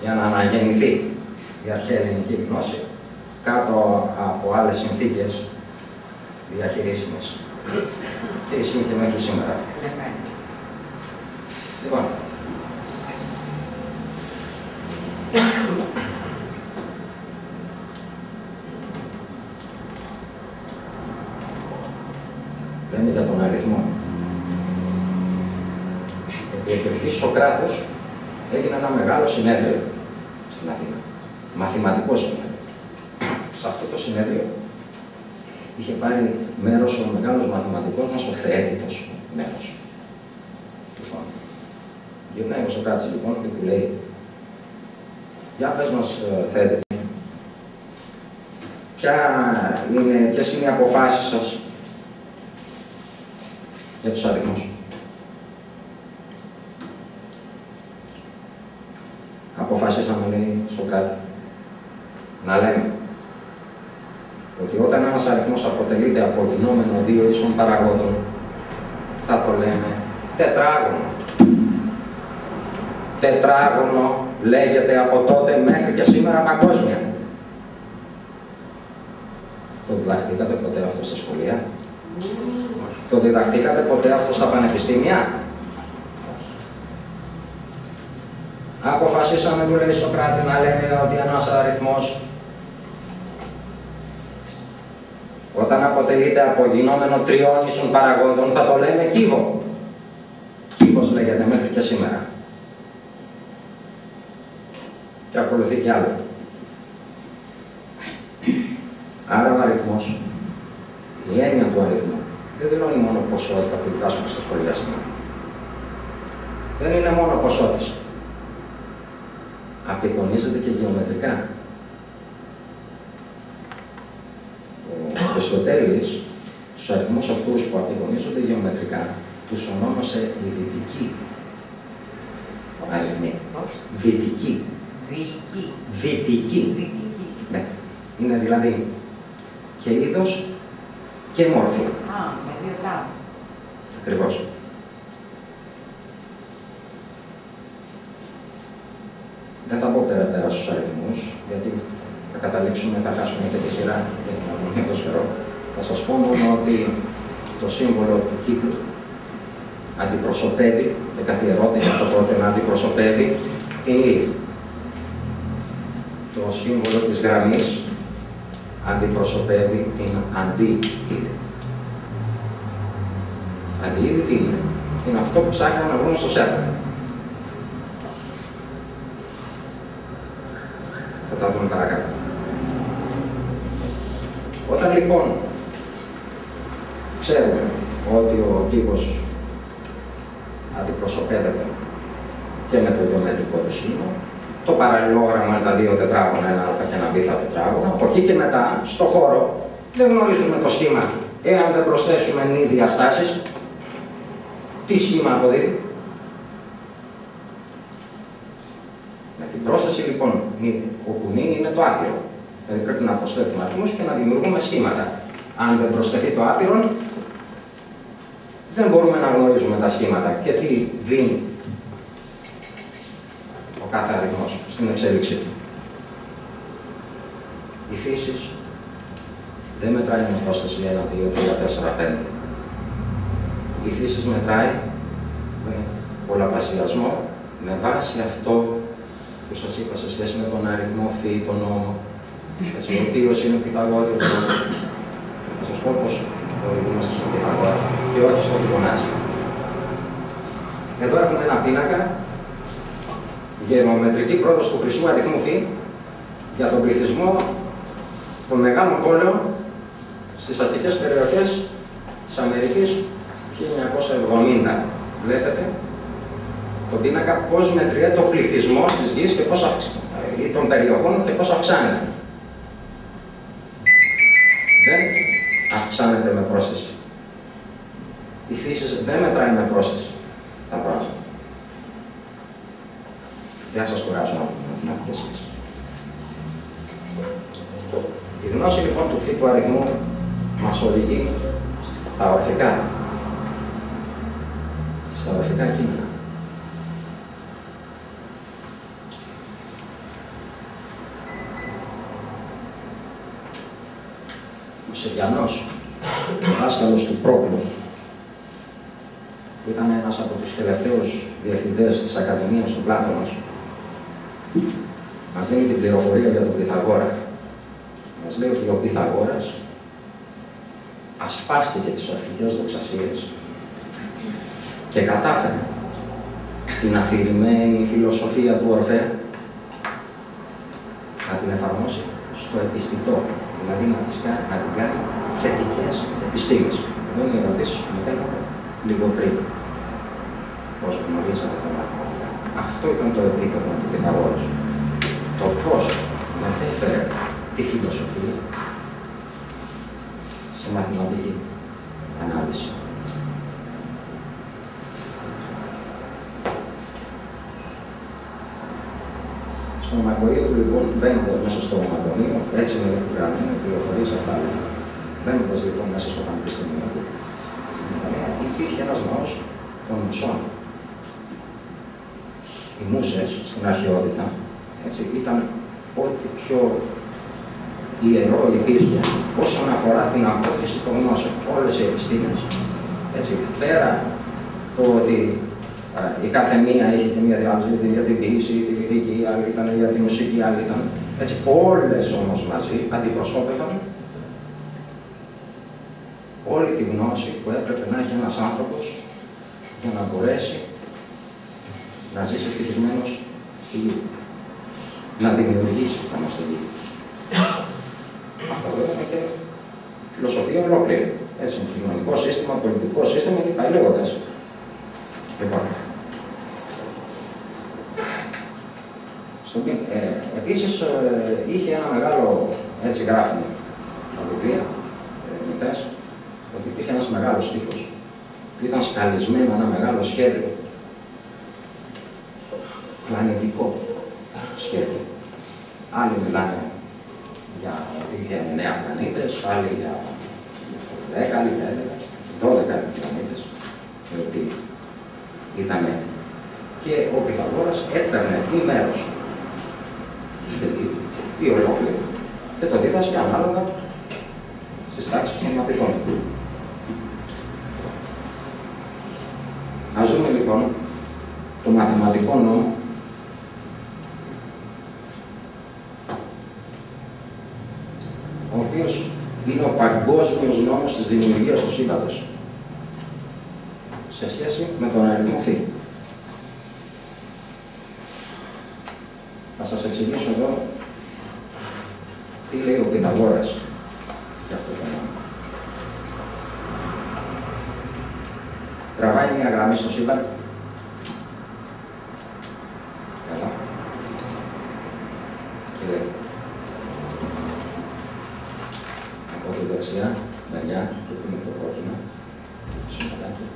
[SPEAKER 2] για να αναγεννηθεί η αρχαία ελληνική γνώση κάτω από άλλες συνθήκες διαχειρίσιμες. Και ισχύει και μέχρι σήμερα. Λοιπόν, λέμε για τον αριθμό. Επί εποχής Σοκράτους έγινε ένα μεγάλο συνέδριο στην Αθήνα. Μαθηματικό συνέδριο. Σε αυτό το συνέδριο είχε πάρει μέρος ο μεγάλος μαθηματικός μας, ο Θεέτητος μέρος. Λοιπόν, γυρνάει ο Σοκράτης λοιπόν και του λέει: για πες μας, Θεέτητε, ποιες είναι οι αποφάσεις σας για τους αριθμούς? Αποφασίσαμε, λέει Σοκράτη, να λέμε ότι όταν ένας αριθμός αποτελείται από γινόμενο δύο ίσων παραγόντων, θα το λέμε τετράγωνο. Τετράγωνο λέγεται από τότε μέχρι και σήμερα παγκόσμια. Το διδαχτήκατε ποτέ αυτό στα σχολεία? Το διδαχτήκατε ποτέ αυτό στα πανεπιστήμια? Αποφασίσαμε, του λέει Σοκράτη, να λέμε ότι ένας αριθμός όταν αποτελείται από γινόμενο τριών ίσων παραγόντων θα το λέμε κύβο. Κύβος λέγεται μέχρι και σήμερα. Και ακολουθεί κι άλλο. Άρα ο αριθμός, η έννοια του αριθμού, δεν δηλώνει μόνο ποσότητα που διδάσκουμε στα σχολεία σήμερα. Δεν είναι μόνο ποσότητα. Απεικονίζεται και γεωμετρικά. Ο Αριστοτέλης τους αριθμούς αυτούς που απεικονίζονται γεωμετρικά τους ονόμασε οι δυτικοί αριθμοί. Δυτικοί. Δυτικοί. Ναι. Είναι δηλαδή και είδος και μόρφη.
[SPEAKER 3] Με δύο τάου.
[SPEAKER 2] Ακριβώς. Δεν θα πω πέρα στους αριθμούς, γιατί θα καταλήξουμε, θα χάσουμε και τη σειρά για την αρμονία του σφαιρό. Θα σας πω μόνο ότι το σύμβολο του κύκλου αντιπροσωπεύει, και καθιερώθηκε από τότε να αντιπροσωπεύει την ύλη. Το σύμβολο της γραμμής αντιπροσωπεύει την αντί-ύλη. Αντί-ύλη τι είναι? Είναι αυτό που ψάχνουμε να βρούμε στο σέρβερ. Θα τα δούμε παρακάτω. Όταν λοιπόν ξέρουμε ότι ο κύβος αντιπροσωπεύεται και με το γεωμετρικό του σχήμα, το παραλληλόγραμμα είναι τα δύο τετράγωνα, ένα α και ένα β τετράγωνο. Από εκεί και μετά, στο χώρο, δεν γνωρίζουμε το σχήμα. Εάν δεν προσθέσουμε νη διαστάσεις, τι σχήμα αποδίδει? Με την πρόσθεση λοιπόν, όπου νη είναι το άπειρο. Δηλαδή πρέπει να προσθέτουμε αριθμούς και να δημιουργούμε σχήματα. Αν δεν προσθεθεί το άπειρο, δεν μπορούμε να γνωρίζουμε τα σχήματα και τι δίνει ο κάθε αριθμός στην εξέλιξή του. Η φύση δεν μετράει με πρόσθεση 1, 2, 3, 4, 5. Η φύση μετράει με πολλαπλασιασμό με βάση αυτό που σας είπα σε σχέση με τον αριθμό φ, τον νόμο, ο οποίος είναι ο Πυθαγόριος. Θα σας πω πώς οδηγούμαστε στον Πυθαγόρα και όχι στο Φιμπονάτσι. Εδώ έχουμε ένα πίνακα, γεωμετρική πρόδοση του χρυσού αριθμού φ για τον πληθυσμό των μεγάλων πόλεων στις αστικές περιοχές της Αμερικής του 1970. Βλέπετε τον πίνακα πώς μετριέται το πληθυσμό της γης και πώς ή των περιοχών και πώς αυξάνεται. Δεν αυξάνεται με πρόσθεση. Η φύση δεν μετράει με πρόσθεση τα πράγματα. Δεν θα σας κουράσω να μαθηματικές σχέσεις. Η γνώση λοιπόν του φύτου αριθμού μας οδηγεί στα ορφικά. Στα ορφικά κείμενα. Ο Συριανός ο δάσκαλος του Πρόκλου, που ήταν ένας από τους τελευταίους διευθυντές της Ακαδημίας του Πλάτωνος, μας δίνει την πληροφορία για τον Πυθαγόρα. Μας λέει ότι ο Πυθαγόρας ασπάστηκε τις ορφικές δοξασίες και κατάφερε την αφηρημένη φιλοσοφία του Ορφέα να την εφαρμόσει στο επιστητό, δηλαδή να την κάνει θετικές επιστήμες. Εδώ είναι οι ερωτήσεις που μου έκανα λίγο πριν, πώς γνωρίζατε τα μαθηματικά. Αυτό ήταν το επίκεντρο του Πυθαγόρας. Το πώς μετέφερε τη φιλοσοφία σε μαθηματική ανάλυση. Στο Μακοείο, λοιπόν, μπαίνοντας μέσα στο Μακοείο, έτσι είναι γραμμένο, πληροφορίες αυτά, μπαίνοντας λοιπόν μέσα στο Πανεπιστήμιο του, υπήρχε ένας ναός των μουσών. Οι μούσες στην αρχαιότητα, έτσι, ήταν ό,τι πιο ιερό υπήρχε όσον αφορά την απόκτηση των γνώσεων. Όλες οι επιστήμες, έτσι, πέρα το ότι η κάθε μία είχε και μία διάλυση για την ποίηση, τη λυρική, άλλη ήταν για τη μουσική, άλλη ήταν. Έτσι, όλες όμως μαζί αντιπροσώπευαν όλη τη γνώση που έπρεπε να έχει ένας άνθρωπος για να μπορέσει να ζήσει ευτυχισμένος στη γη. Να δημιουργήσει πάνω στη γη. Αυτό βέβαια είναι και φιλοσοφία ολόκληρη. Έτσι, κοινωνικό σύστημα, πολιτικό σύστημα και πάει λέγοντας. Λοιπόν, επίσης είχε ένα μεγάλο έτσι γράφημα στα βιβλία, ερευνητές, ότι υπήρχε ένας μεγάλος στίχος που ήταν σκαλισμένο ένα μεγάλο σχέδιο, πλανητικό σχέδιο. Άλλοι μιλάνε για ότι είχε 9 πλανήτες, άλλοι για 10, άλλοι για 11, 12 πλανήτες, ότι ήταν. Και ο Πυθαγόρας έπαιρνε ή μέρος του σχεδίου ή ολόκληρο και το δίδασκε ανάλογα στις τάξεις των μαθητών του. Ας δούμε λοιπόν το μαθηματικό νόμο ο οποίος είναι ο παγκόσμιος νόμος της δημιουργίας του σύμπαντος σε σχέση με τον αριθμό φύλλου. Θα σας εξηγήσω εδώ τι λέει ο Πυθαγόρας για αυτό το νόμο. Τραβάει μια γραμμή στο σύμπαν. Εδώ. Και λέει. Από τη δεξιά, μεριά, και που είναι το κόκκινο, σημαντάκι.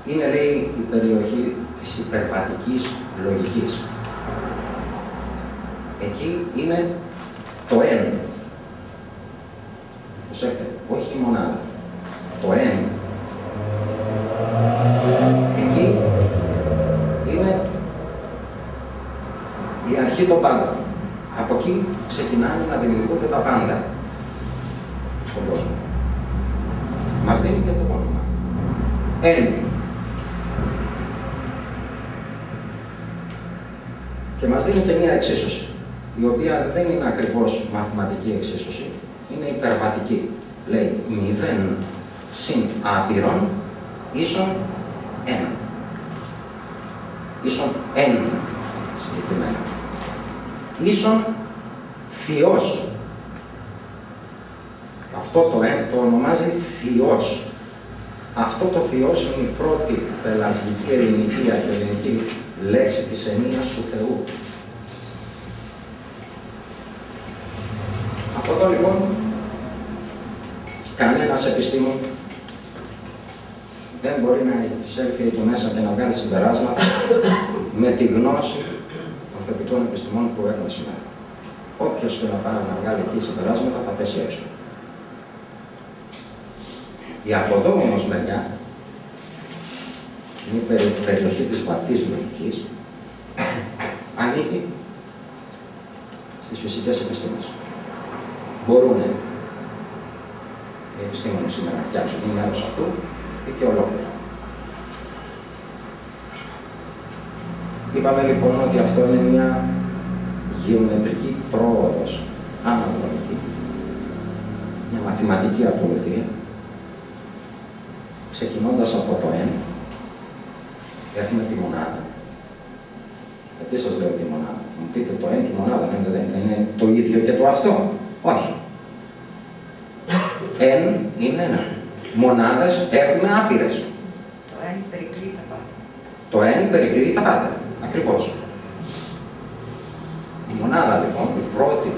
[SPEAKER 2] Είναι, λέει, η περιοχή της υπερβατικής λογικής. Εκεί είναι το εν. Προσέξτε, όχι η μονάδα. Το εν. Εκεί είναι η αρχή των πάντων. Από εκεί ξεκινάνε να δημιουργούνται τα πάντα στον κόσμο. Μας δίνει και το όνομα. Εν. Και μας δίνει και μία εξίσωση, η οποία δεν είναι ακριβώς μαθηματική εξίσωση, είναι υπερβατική. Λέει 0 συν άπειρον ίσον 1. Ίσον 1 συγκεκριμένα. Ίσον θειός. Αυτό το ονομάζει θειός. Αυτό το θειός είναι η πρώτη πελασγική ελληνική, αρχαιοελληνική λέξη της ενίας του Θεού. Από εδώ λοιπόν, κανένας επιστήμον δεν μπορεί να εισέλθει εκεί μέσα και να βγάλει συμπεράσματα με τη γνώση των θετικών επιστημών που έχουμε σήμερα. Όποιος και να πάει να βγάλει εκεί συμπεράσματα θα πέσει έξω. Η από εδώ όμως μεριά, είναι η περιοχή της βαθύς λογικής, ανήκει στις φυσικές επιστήμες. Μπορούν οι επιστήμονες σήμερα να φτιάξουν μέρος αυτού ή και ολόκληρο. Είπαμε λοιπόν ότι αυτό είναι μια γεωμετρική πρόοδος, αναδρομική, μια μαθηματική ακολουθία, ξεκινώντας από το n, έχουμε τη μονάδα. Γιατί σας λέω τη μονάδα? Μου πείτε το n και η μονάδα, δεν είναι το ίδιο και το αυτό? Όχι. N είναι ένα. Μονάδες έχουμε άπειρες.
[SPEAKER 3] Το n περικλεί τα πάντα.
[SPEAKER 2] Το n περικλεί τα πάντα. Ακριβώς. Η μονάδα λοιπόν, η πρώτη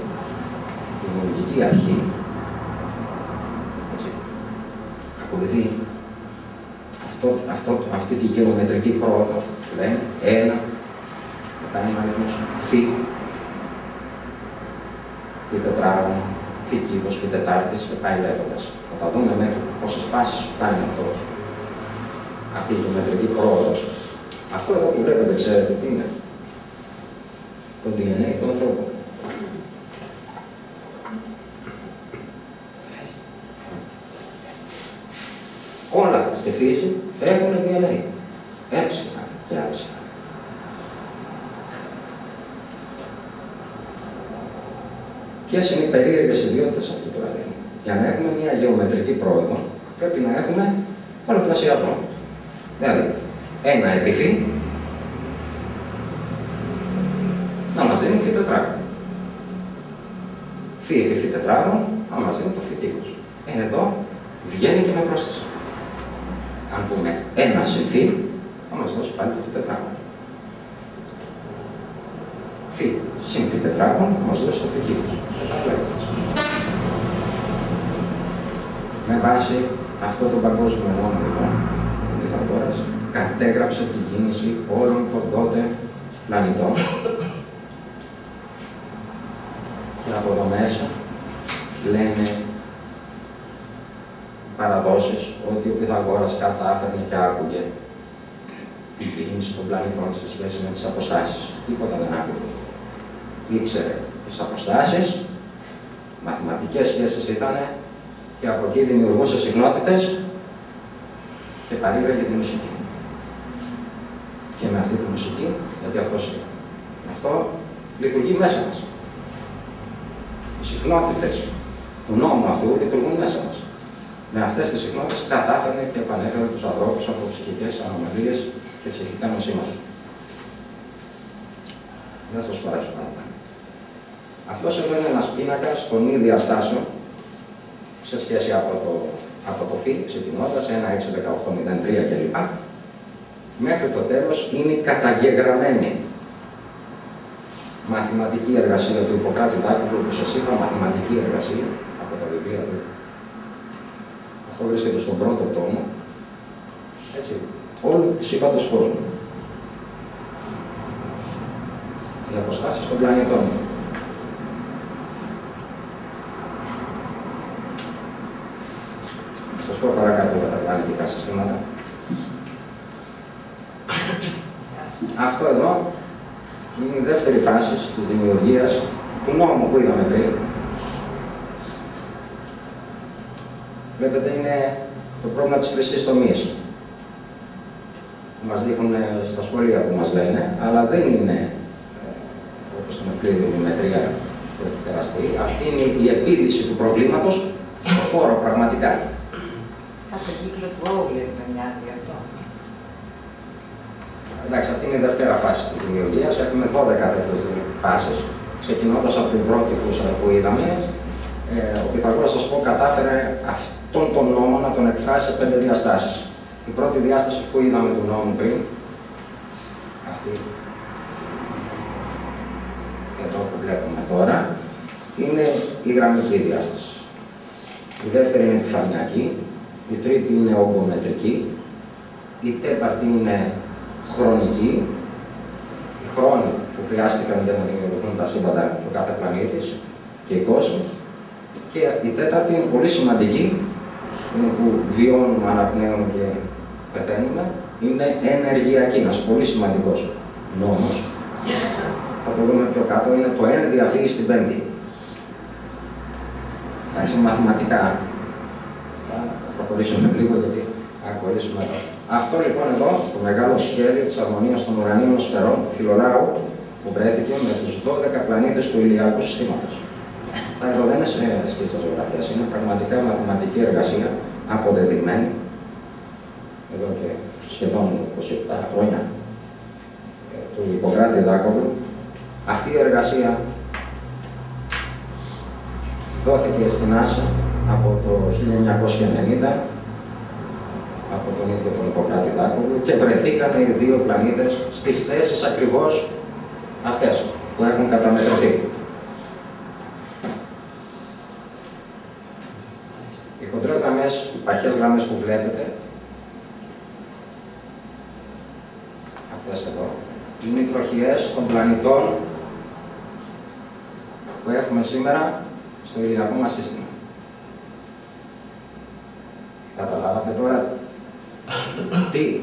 [SPEAKER 2] δημιουργική αρχή, έτσι, ακολουθεί αυτή τη γεωμετρική πρόοδο, λένε ένα, μετά είναι ο αριθμός φι, φι τετράγωνο, φι κύβος, φι τετάρτης και πάει λέγοντας. Θα τα δούμε μέχρι πόσες φάσεις φτάνει αυτό, αυτή η γεωμετρική πρόοδος. Αυτό εδώ που βλέπετε, ξέρετε τι είναι? Το DNA του ανθρώπου. Όλα στη φύση έχουν DNA. Έψυχα και άψυχα. Ποιες είναι οι περίεργες ιδιότητες αυτού του αριθμού? Για να έχουμε μια γεωμετρική πρόοδο, πρέπει να έχουμε πολλαπλασιασμό. Δηλαδή, ένα επί φι να μας δίνει φι τετράγωνο. Φι επί φι τετράγωνο να μας δίνει το φι κύβος. Εδώ βγαίνει και με πρόσθεση. Αν πούμε ένα συν φι, θα μας δώσει πάλι το φι τετράγωνο. Φι συν φι τετράγωνο θα μας δώσει το φι κύβος. Με βάση αυτό το παγκόσμιο νόμο λοιπόν, ο Πυθαγόρας κατέγραψε την κίνηση όλων των τότε πλανητών και από εδώ μέσα λένε παραδόσεις ότι ο Πυθαγόρας κατάφερνε και άκουγε την κίνηση των πλανητών σε σχέση με τις αποστάσεις. Τίποτα δεν άκουγε. Ήξερε τις αποστάσεις, μαθηματικές σχέσεις ήταν και από εκεί δημιουργούσε συχνότητες και παρήγαγε τη μουσική. Και με αυτή τη μουσική, γιατί αυτό λειτουργεί μέσα μας. Οι συχνότητες του νόμου αυτού λειτουργούν μέσα μας. Με αυτές τις συχνότητες κατάφερνε και επανέφερε τους ανθρώπους από ψυχικές ανομαλίες και ψυχικά νοσήματα. Δεν θα σας παράσω παραπάνω. Αυτός εδώ είναι ένας πίνακας των ίδιων διαστάσεων σε σχέση από το φι, ξεκινώντας 1, 6, 18, 0, 3 κλπ. Μέχρι το τέλος είναι η καταγεγραμμένη μαθηματική εργασία του Ιπποκράτη Δάκουλου, που σας είπα, μαθηματική εργασία από τα βιβλία του. Αυτό βρίσκεται στον πρώτο τόμο, έτσι, όλου του σύμπαντος κόσμου. Οι αποστάσεις των πλανητών. Σας πω παρακάτω για τα πλανητικά συστήματα. Αυτό εδώ είναι η δεύτερη φάση της δημιουργίας του νόμου που είδαμε πριν. Βλέπετε, είναι το πρόβλημα της χρυσής τομής. Μας δείχνουν στα σχολεία που μας λένε, αλλά δεν είναι όπως τον Ευκλήδη γεωμετρία που έχει περαστεί. Αυτή είναι η επίλυση του προβλήματος στον χώρο πραγματικά.
[SPEAKER 3] Σαν το κύκλο του Όουλερ με μοιάζει αυτό.
[SPEAKER 2] Εντάξει, αυτή είναι η δευτέρα φάση της δημιουργίας. Έχουμε 12 τέτοιες φάσεις. Ξεκινώντας από την πρώτη που είδαμε, ο Πυθαγόρας, σας πω, κατάφερε αυτόν τον νόμο να τον εκφράσει σε 5 διαστάσεις. Η πρώτη διάσταση που είδαμε του νόμου πριν, αυτή εδώ που βλέπουμε τώρα, είναι η γραμμική διάσταση. Η δεύτερη είναι η επιφανειακή, η τρίτη είναι ογκομετρική, η τέταρτη είναι χρονική, οι χρόνοι που χρειάστηκαν για να δημιουργηθούν τα σύμπαντα του κάθε πλανήτης και οι κόσμοι, και η τέταρτη είναι πολύ σημαντική, είναι που βιώνουμε, αναπνέουμε και πεθαίνουμε, είναι ενεργειακή, ένας πολύ σημαντικός νόμος. Θα το δούμε πιο κάτω, είναι το n διαφύγει στην πέμπτη. Εντάξει, μαθηματικά, προχωρήσουμε λίγο γιατί θα κολλήσουμε εδώ. Αυτό λοιπόν εδώ, το μεγάλο σχέδιο της αρμονίας των ουρανίων σφαιρών φιλολάγου που βρέθηκε με τους 12 πλανήτες του ηλιακού συστήματος. Τα εδώ δεν είναι σκίτσες ζωγραφίας, είναι πραγματικά μαθηματική εργασία, αποδεδειγμένη, εδώ και σχεδόν 27 χρόνια του Ιπποκράτη Δάκοβλου. Αυτή η εργασία δόθηκε στην NASA από το 1990 από τον ίδιο τον Ιπποκράτη Δάκοβλου και βρεθήκαν οι δύο πλανήτες στις θέσεις ακριβώς αυτές που έχουν καταμετρηθεί. Οι χοντρές γραμμές, οι παχές γραμμές που βλέπετε, αυτές εδώ, είναι οι τροχιές των πλανητών που έχουμε σήμερα στο ηλιακό μας σύστημα. Καταλάβατε τώρα τι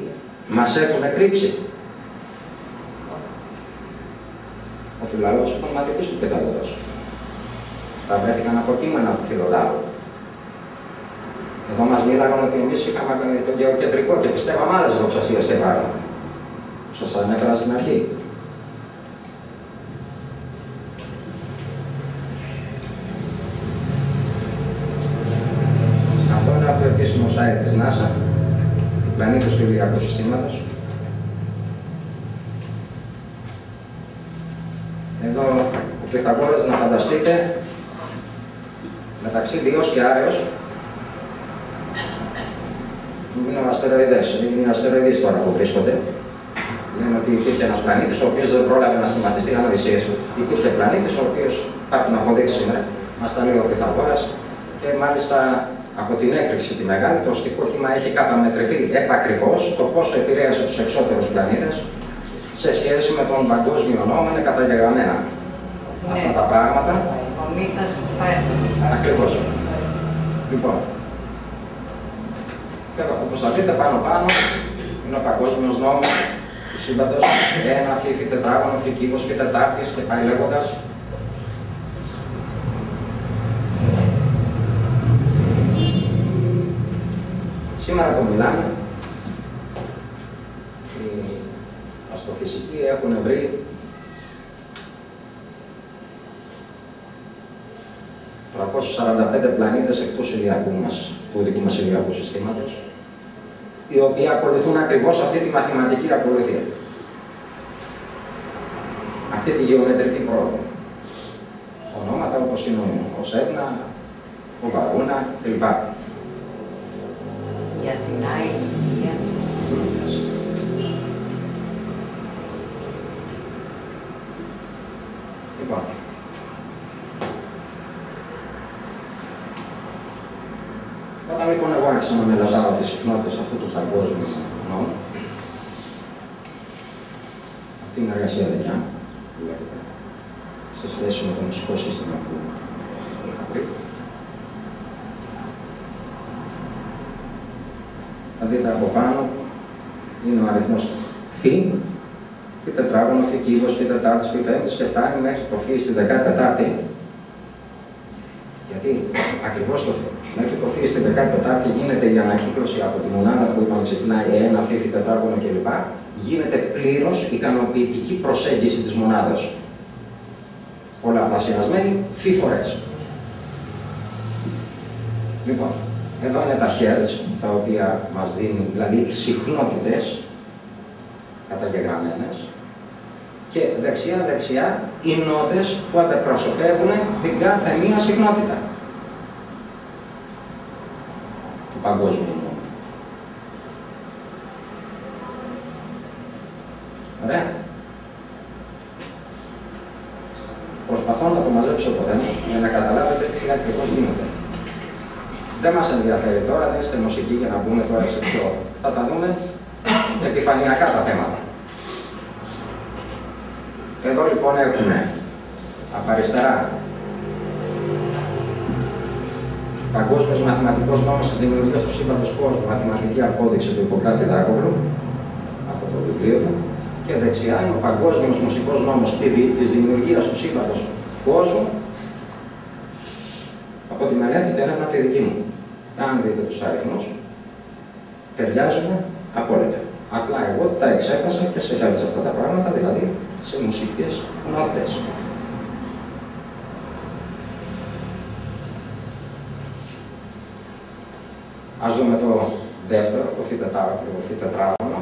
[SPEAKER 2] μας έχουν κρύψει. Ο Φιλαλός ήταν μαθητής του Πυθαγόρας. Τα βρέθηκαν από κείμενα του Φιλολάγου. Εδώ μας μίλαγαν ότι εμείς είχαμε το γεωκεντρικό και πιστεύαμε άλλες δοξασίες και πράγματα. Σας ανέφερα στην αρχή. Αυτό είναι από το επίσημο site της NASA, οι πλανήτες του ηλιακού συστήματος. Εδώ ο Πυθαγόρας, να φανταστείτε, μεταξύ Διός και Άρεος, είναι αστεροειδές, είναι οι αστεροειδείς τώρα που βρίσκονται. Λένε ότι υπήρχε ένας πλανήτης, ο οποίος δεν πρόλαβε να σχηματιστεί, αν Οδυσσέας. Υπήρχε πλανήτης, ο οποίος υπάρχουν αποδείξεις σήμερα, μας τα λέει ο Πυθαγόρας, και μάλιστα από την έκρηξη τη μεγάλη, το οστικό κύμα έχει καταμετρηθεί επακριβώς το πόσο επηρέασε τους εξώτερους πλανήτες σε σχέση με τον παγκόσμιο νόμο, είναι καταγεγραμμένα αυτά τα πράγματα. Ακριβώς. Λοιπόν, και όπως θα δείτε πάνω είναι ο παγκόσμιος νόμος του σύμπαντος, ένα φύφι τετράγωνο, φύ κύβος, φύ τετάρτης και πάει λέγοντας. Σήμερα το μιλάμε, οι αστροφυσικοί έχουν βρει 345 πλανήτες εκτός του δικού μας ηλιακού συστήματος, οι οποίοι ακολουθούν ακριβώς αυτή τη μαθηματική ακολουθία. Αυτή τη γεωμετρική πρόοδο. Ονόματα όπως είναι ο Σέτνα, ο Βαρούνα κλπ.
[SPEAKER 3] Η Αθηνά, η Ιγυρία.
[SPEAKER 2] Λοιπόν, όταν λοιπόν εγώ άρχισα να μελετάω τις συχνότητες αυτού του παγκόσμιου νόμου, αυτή είναι η εργασία δικιά μου, βλέπετε, σε σχέση με το μουσικό σύστημα που είχα πριν. Θα δείτε από πάνω, είναι ο αριθμός φ, φ τετράγωνο, φ κύβος, φ τετάρτης, φ πέμπτης και φτάνει μέχρι το φ στη 14η. Γιατί ακριβώς το φ. Μέχρι το φ στη 14η γίνεται η ανακύκλωση από τη μονάδα που είπαμε ξεκινάει ένα φ τετράγωνο κλπ. Γίνεται πλήρως ικανοποιητική προσέγγιση της μονάδας. Πολλαπλασιασμένη φ φορές. Λοιπόν, εδώ είναι τα hertz, τα οποία μας δίνουν, δηλαδή συχνότητες καταγεγραμμένες, και δεξιά-δεξιά οι νότες που αντιπροσωπεύουν την κάθε μία συχνότητα του παγκόσμιου νόμου. Ωραία. Προσπαθώ να το μαζέψω το θέμα για να καταλάβετε τι ακριβώς γίνεται. Δεν μας ενδιαφέρει τώρα, δεν είστε μουσική για να μπούμε τώρα σε πιο. Θα τα δούμε επιφανειακά τα θέματα. Εδώ λοιπόν έχουμε από αριστερά παγκόσμιος μαθηματικός νόμος της δημιουργίας του σύμπαντος κόσμου, μαθηματική απόδειξη του Ιπποκράτη Δάκοβλου, από το βιβλίο του, και δεξιά είναι ο παγκόσμιος μουσικός νόμος της δημιουργίας του σύμπαντος κόσμου, από τη μελέτη και έρευνα τη δική μου. Αν δείτε τους αριθμούς, ταιριάζουν απόλυτα. Απλά εγώ τα εξέφρασα και σε χάρισα αυτά τα πράγματα, δηλαδή σε μουσικές νότες. Ας δούμε το δεύτερο, το φυτετράγωνο.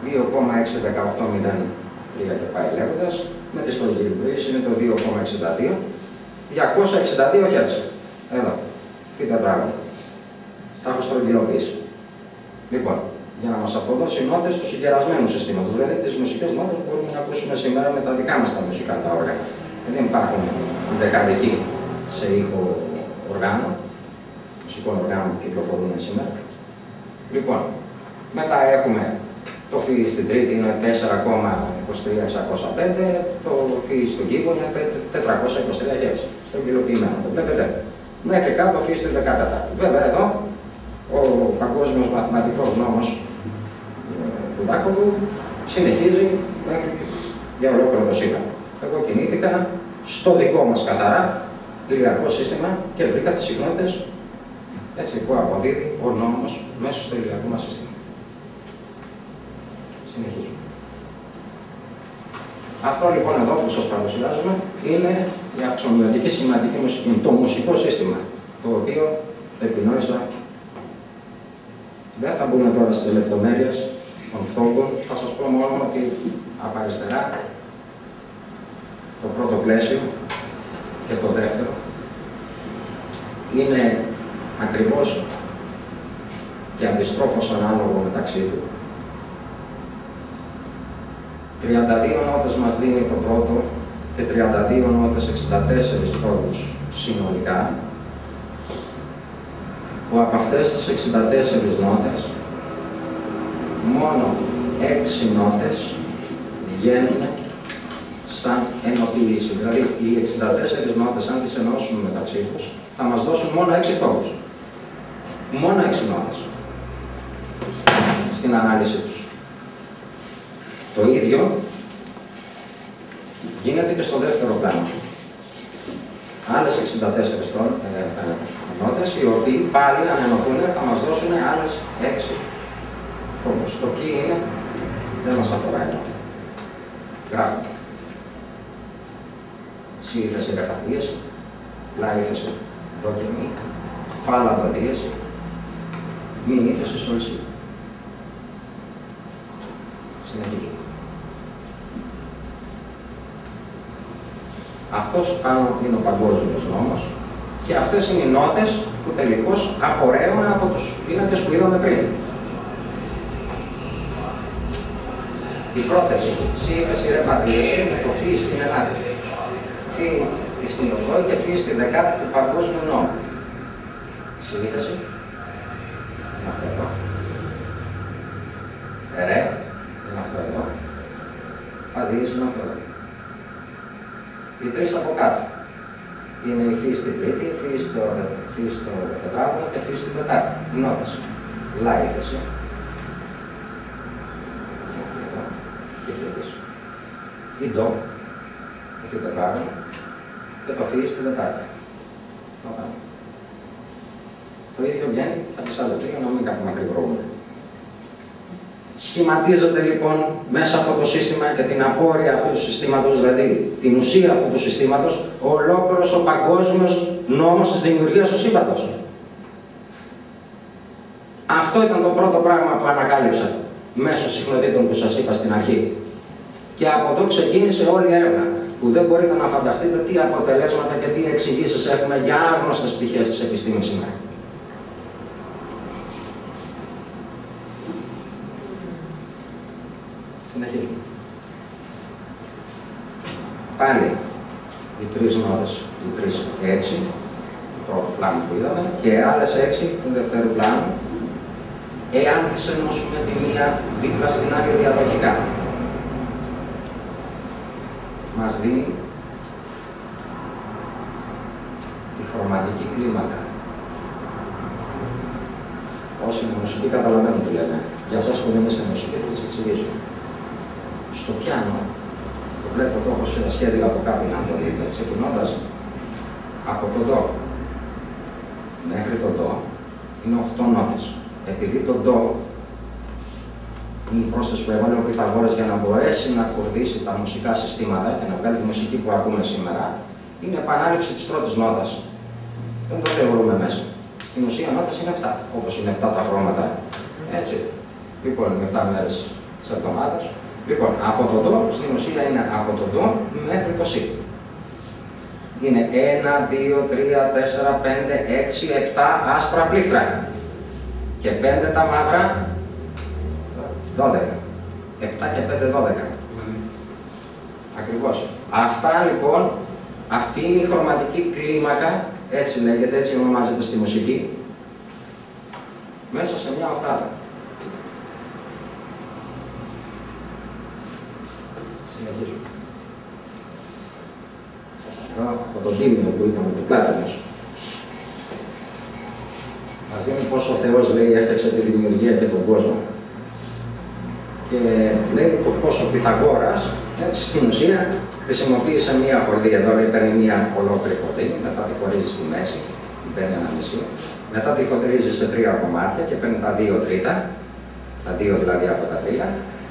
[SPEAKER 2] 2,61803 και πάει λέγοντας. Με τη στρογγυλή λειτουργία είναι το 2,62. 262 Hz. Εδώ, φυτετράγωνο. Θα έχω στρογγυλοποιήσει. Λοιπόν, για να μας αποδώσει νότες του συγκερασμένου συστήματος, δηλαδή τις μουσικές νότες που μπορούμε να ακούσουμε σήμερα με τα δικά μας τα μουσικά τα όργανα. Δεν υπάρχουν δεκαδικοί σε ήχο οργάνων, μουσικών οργάνων που κυκλοφορούν σήμερα. Λοιπόν, μετά έχουμε το φύι στην τρίτη είναι 4,23605, το φύι στον κύβο είναι 423 Hz, στον κυλοποιημένο, το βλέπετε. Μέχρι κάτω φύι στην 14η. Βέβαια εδώ, ο παγκόσμιος μαθηματικός νόμος του Δάκοβου συνεχίζει μέχρι για ολόκληρο το σύμπαν. Εγώ κινήθηκα στο δικό μας καθαρά ηλιακό σύστημα και βρήκα τις συχνότητες έτσι που αποδίδει ο νόμος μέσα στο ηλιακό μας σύστημα. Συνεχίζουμε. Αυτό λοιπόν εδώ που σας παρουσιάζουμε είναι η αυξομοιωτική σημαντική μουσική, το μουσικό σύστημα, το οποίο επινόησα. Δεν θα μπούμε τώρα στις λεπτομέρειες των φθόγκων, θα σας πω μόνο ότι από αριστερά το πρώτο πλαίσιο και το δεύτερο είναι ακριβώς και αντιστρόφως ανάλογο μεταξύ του. 32 νότες μας δίνει το πρώτο και 32 νότες 64 φθόγκους συνολικά, που από αυτές τις 64 νότες μόνο 6 νότες βγαίνουν σαν ενοποίηση. Δηλαδή οι 64 νότες, αν τις ενώσουμε μεταξύ τους, θα μας δώσουν μόνο 6 φθόγκους. Μόνο 6 νότες στην ανάλυση τους. Το ίδιο γίνεται και στο δεύτερο πλάνο. Άλλες 64 νότες, οι οποίοι πάλι αν ενωθούν θα μας δώσουν άλλες 6 φόγκους. Το ποιοι είναι, δεν μας αφορά εδώ. Γράφουμε. Σι ύφεση ρεφαντίαση, λα ύφεση δο και μη, φάλα δοδίαση, μη ύφεση σολσί. Συνεχίζουμε. Αυτός πάνω είναι ο παγκόσμιος νόμος και αυτές είναι οι νότες που τελικώς απορρέουν από τους πίνακες που είδαμε πριν. Οι πρώτες, σι ύφεση ρεφαντίαση, με το φι στην Ελλάδα. Φι στην 8η και φι στη 10η του παγκόσμιου νόμου. Σι ύφεση. Είναι αυτό εδώ. Ρε. Είναι αυτό εδώ. Αδείς είναι αυτό εδώ. Οι τρεις από κάτω. Είναι η φύση στην τρίτη, η φύση στο τετράγωνο και η φύση στην τετάρτη. Οι νότες. Λα ύφεση. Εδώ. Και φύγεις. Η ντο. Το τετράγωνο. Και το φύση στην τετάρτη. Το ίδιο βγαίνει από τις άλλες δύο, να μην μακρηγορούμε. Σχηματίζεται λοιπόν μέσα από το σύστημα και την απόρρεια αυτού του συστήματος, δηλαδή την ουσία αυτού του συστήματος, ολόκληρος ο παγκόσμιος νόμος της δημιουργίας του σύμπαντος. Αυτό ήταν το πρώτο πράγμα που ανακάλυψα μέσω συχνοτήτων που σας είπα στην αρχή. Και από εδώ ξεκίνησε όλη η έρευνα, που δεν μπορείτε να φανταστείτε τι αποτελέσματα και τι εξηγήσεις έχουμε για άγνωστες πτυχές της επιστήμης σήμερα. Συνεχίζουμε. Πάλι οι τρεις νότες, οι τρεις 6, το πρώτο πλάνο που είδαμε, και άλλες 6 του δεύτερου πλάνου, εάν τις ενώσουμε τη μία δίπλα στην άλλη διαδοχικά. Μας δίνει τη χρωματική κλίμακα. Όσοι είναι μουσικοί καταλαβαίνουν τι λένε. Για εσάς που δεν είστε μουσικοί, θα σας εξηγήσω. Στο πιάνο, το βλέπω εδώ έχω ένα σχέδιο από κάπου να το δείτε, ξεκινώντας από το ντο μέχρι το ντο είναι 8 νότες. Επειδή το ντο είναι η πρόσθεση που έβαλε ο Πυθαγόρας για να μπορέσει να κορδίσει τα μουσικά συστήματα και να βγάλει τη μουσική που ακούμε σήμερα, είναι επανάληψη της πρώτης νότας. Δεν το θεωρούμε μέσα. Στην ουσία νότες είναι 7, όπως είναι 7 τα χρώματα. Έτσι. Λοιπόν, είναι 7 μέρες της εβδομάδας. Λοιπόν, από το ντο, στην ουσία είναι από το ντο μέχρι το σι. Είναι 1, 2, 3, 4, 5, 6, 7 άσπρα πλήκτρα. Και 5 τα μαύρα, 12. 7 και 5, 12. Ακριβώς. Αυτά λοιπόν, αυτή είναι η χρωματική κλίμακα, έτσι λέγεται, έτσι ονομάζεται στη μουσική, μέσα σε μια οκτάδα. Συνεχίζουμε. Από τον Τίμιο που είπαμε, του Πλάτωνος. Μας δίνει πως ο Θεός, λέει, έφτιαξε τη δημιουργία και τον κόσμο. Και λέει πως ο Πυθαγόρας, έτσι στην ουσία, χρησιμοποίησε μία χορδή εδώ, λέει, παίρνει μία ολόκληρη χορδή, μετά τη χωρίζει στη μέση, την παίρνει ένα μισή, μετά τη χοντρίζει σε 3 κομμάτια και παίρνει τα 2 τρίτα, τα 2 δηλαδή από τα 3,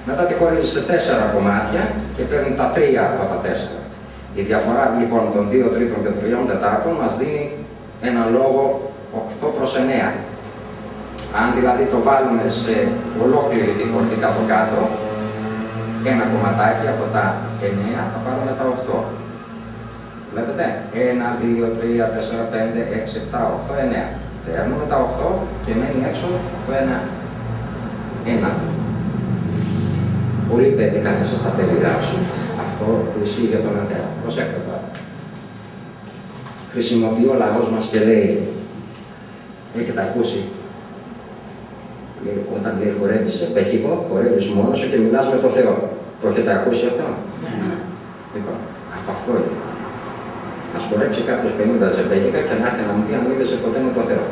[SPEAKER 2] μετά τη χωρίζει σε 4 κομμάτια και παίρνει τα 3 από τα 4. Η διαφορά λοιπόν των 2 τρίτων και 3 τετάρτων μας δίνει ένα λόγο 8 προς 9. Αν δηλαδή το βάλουμε σε ολόκληρη τη χορδή κάτω κάτω, ένα κομματάκι από τα 9 θα πάρουμε τα 8. Βλέπετε, 1, 2, 3, 4, 5, 6, 7, 8, 9. Παίρνουμε τα 8 και μένει έξω το 1. Πολύ παιδικά θα σας τα περιγράψω. Αυτό που ισχύει για τον Ατέρα. Προσέξτε τώρα. Χρησιμοποιεί ο λαός μας και λέει, έχετε ακούσει, λέει, όταν λέει χορεύεις σε πέκικο, χορεύεις μόνος σου και μιλάς με τον Θεό. Το έχετε ακούσει αυτό? Λοιπόν, από αυτό είναι. Ας χορέψει κάποιος 50 ζεμπέκικα και να έρθει να μου πει αν μίλησε ποτέ με τον Θεό.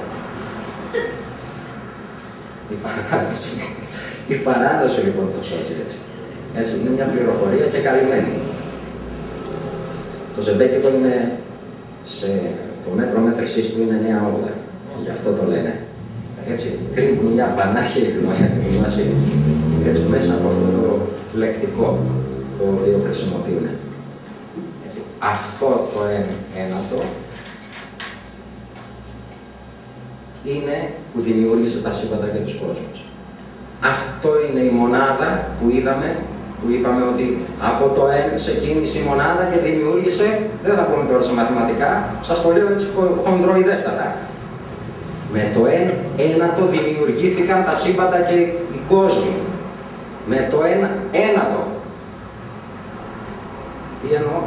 [SPEAKER 2] Η παράδοση λοιπόν το σώζει έτσι. Έτσι, είναι μια πληροφορία και καλυμμένη. Το ζεμπέκικο είναι, το μέτρο μέτρησής του είναι 9,80. Γι' αυτό το λένε. Έτσι, κρύβουν μια πανάχη γνώση έτσι, μέσα από αυτό το λεκτικό το οποίο χρησιμοποιούν. Έτσι, αυτό το ένατο είναι που δημιούργησε τα σύμπαντα και τους κόσμους. Αυτό είναι η μονάδα που είδαμε, που είπαμε ότι από το N ξεκίνησε η μονάδα και δημιούργησε, δεν θα πούμε τώρα σε μαθηματικά, σας το λέω έτσι χονδροειδέστατα. Με το N ένατο δημιουργήθηκαν τα σύμπαντα και οι κόσμοι. Με το N ένατο. Τι εννοώ?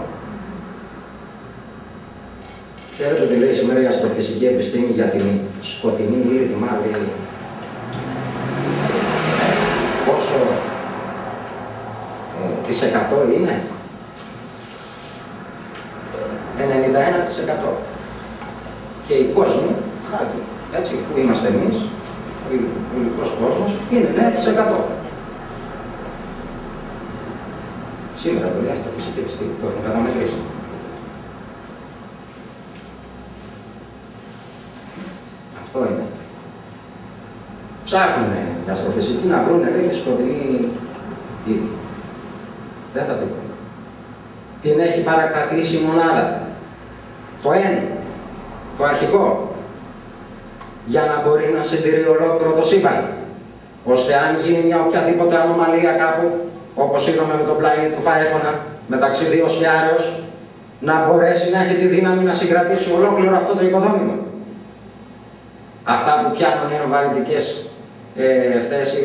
[SPEAKER 2] Ξέρετε τι λέει σήμερα η αστροφυσική επιστήμη για την σκοτεινή ήλη, μαύρη ήλη? Πόσο της 100 είναι? 91%. Και οι κόσμοι, έτσι που είμαστε εμείς, ο υλικός κόσμος, είναι 9%. Σήμερα το λέει αστροφυσική επιστήμη, το έχουν καταμετρήσει. Αυτό είναι. Ψάχνουν οι αστροφυσικοί να βρουν λέει τη σκοτεινή ύλη. Δεν θα την βρουν. Την έχει παρακρατήσει η μονάδα. Το N, το αρχικό. Για να μπορεί να συντηρεί ολόκληρο το σύμπαν. Ώστε αν γίνει μια οποιαδήποτε ανομαλία κάπου, όπως είδαμε με τον πλανήτη του Φαέφωνα, μεταξύ δύο Σιάρεως, να μπορέσει να έχει τη δύναμη να συγκρατήσει ολόκληρο αυτό το οικοδόμημα. Αυτά που πιάνουν είναι βαρυτικές αυτές οι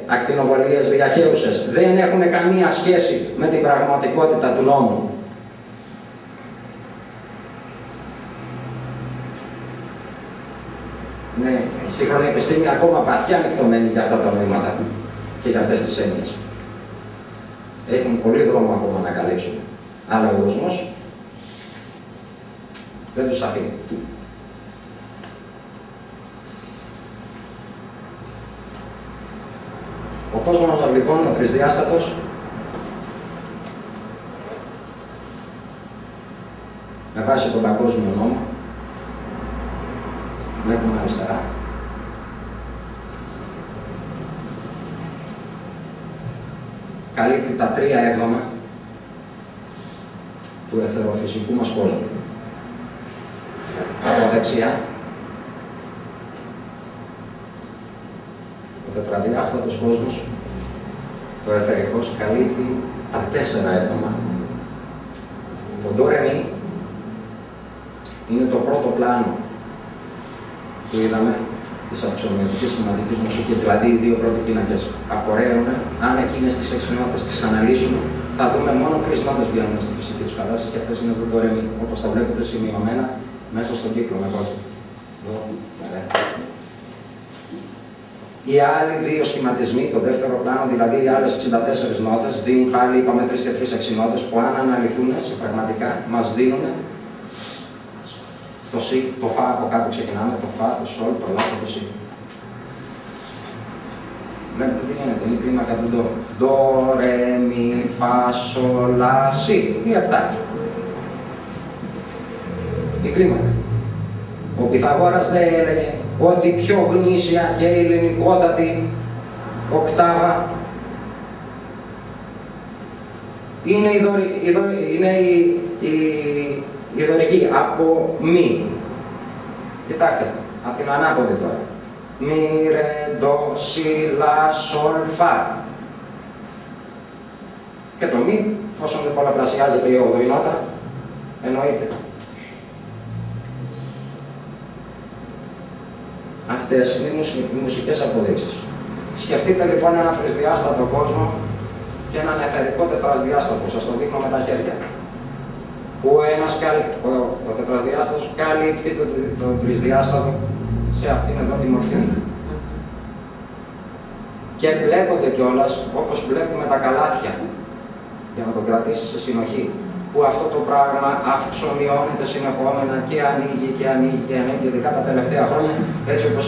[SPEAKER 2] ακτινοβολίες διαχέουσες δεν έχουν καμία σχέση με την πραγματικότητα του νόμου. Ναι, η σύγχρονη επιστήμη ακόμα βαθιά ανοιχτωμένη για αυτά τα νοήματα και για αυτές τις έννοιες. Έχουν πολύ δρόμο ακόμα να καλύψουν. Αλλά ο κόσμος δεν τους αφήνει. Ο κόσμος λοιπόν, ο τρισδιάστατος, με βάση τον παγκόσμιο νόμο, Βλέπουμε αριστερά. Καλύπτει τα 3/7 του εθεροφυσικού μας κόσμου. Από δεξιά, ο τετραδιάστατος κόσμος, το εθερικός, καλύπτει τα 4/7. Το ντο-ρε-μι είναι το πρώτο πλάνο που είδαμε της αυξομοιωτικής σχηματικής μουσικής, δηλαδή οι δύο πρώτοι πίνακες απορρέουν. Αν εκείνες τις 6 νότες τις αναλύσουμε, θα δούμε μόνο 3 νότες βγαίνουν στη φυσική τους κατάσταση και αυτές είναι το ντο-ρε-μι, όπως τα βλέπετε σημειωμένα μέσα στον κύκλο με κόσμο. Οι άλλοι δύο σχηματισμοί, το δεύτερο πλάνο, δηλαδή οι άλλες 64 νότες, δίνουν πάλι, είπαμε 3 και 3 6 νότες, που αν αναλυθούν σε πραγματικά μας δίνουν το σι, το φα, από κάτω ξεκινάμε, το φα, το σολ, το λα και το σι. Βλέπετε τι γίνεται, είναι η κλίμακα του ντο. Ντο, ρε, μι, φα, σολ, λα, σι. Η επτάκη. Η κλίμακα. Ο Πυθαγόρας δεν έλεγε ότι πιο γνήσια και ελληνικότατη οκτάβα είναι η δωρική από μη. Κοιτάξτε, από την ανάποδη τώρα. Μη, ρε, ντο, σι, λα, σολ, φα. Και το μη, εφόσον δεν πολλαπλασιάζεται η 8η νότα, εννοείται. Αυτές είναι οι μουσικές αποδείξεις. Σκεφτείτε λοιπόν ένα τρισδιάστατο κόσμο και έναν εθερικό τετρασδιάστατο. Σας το δείχνω με τα χέρια. Που ο τετρασδιάστατος καλύπτει το τρισδιάστατο σε αυτήν εδώ τη μορφή. Και μπλέκονται κιόλας, όπως βλέπουμε τα καλάθια, για να το κρατήσει σε συνοχή. Που αυτό το πράγμα αυξομειώνεται συνεχόμενα και ανοίγει και ανοίγει και ανοίγει, ειδικά τα τελευταία χρόνια, έτσι όπως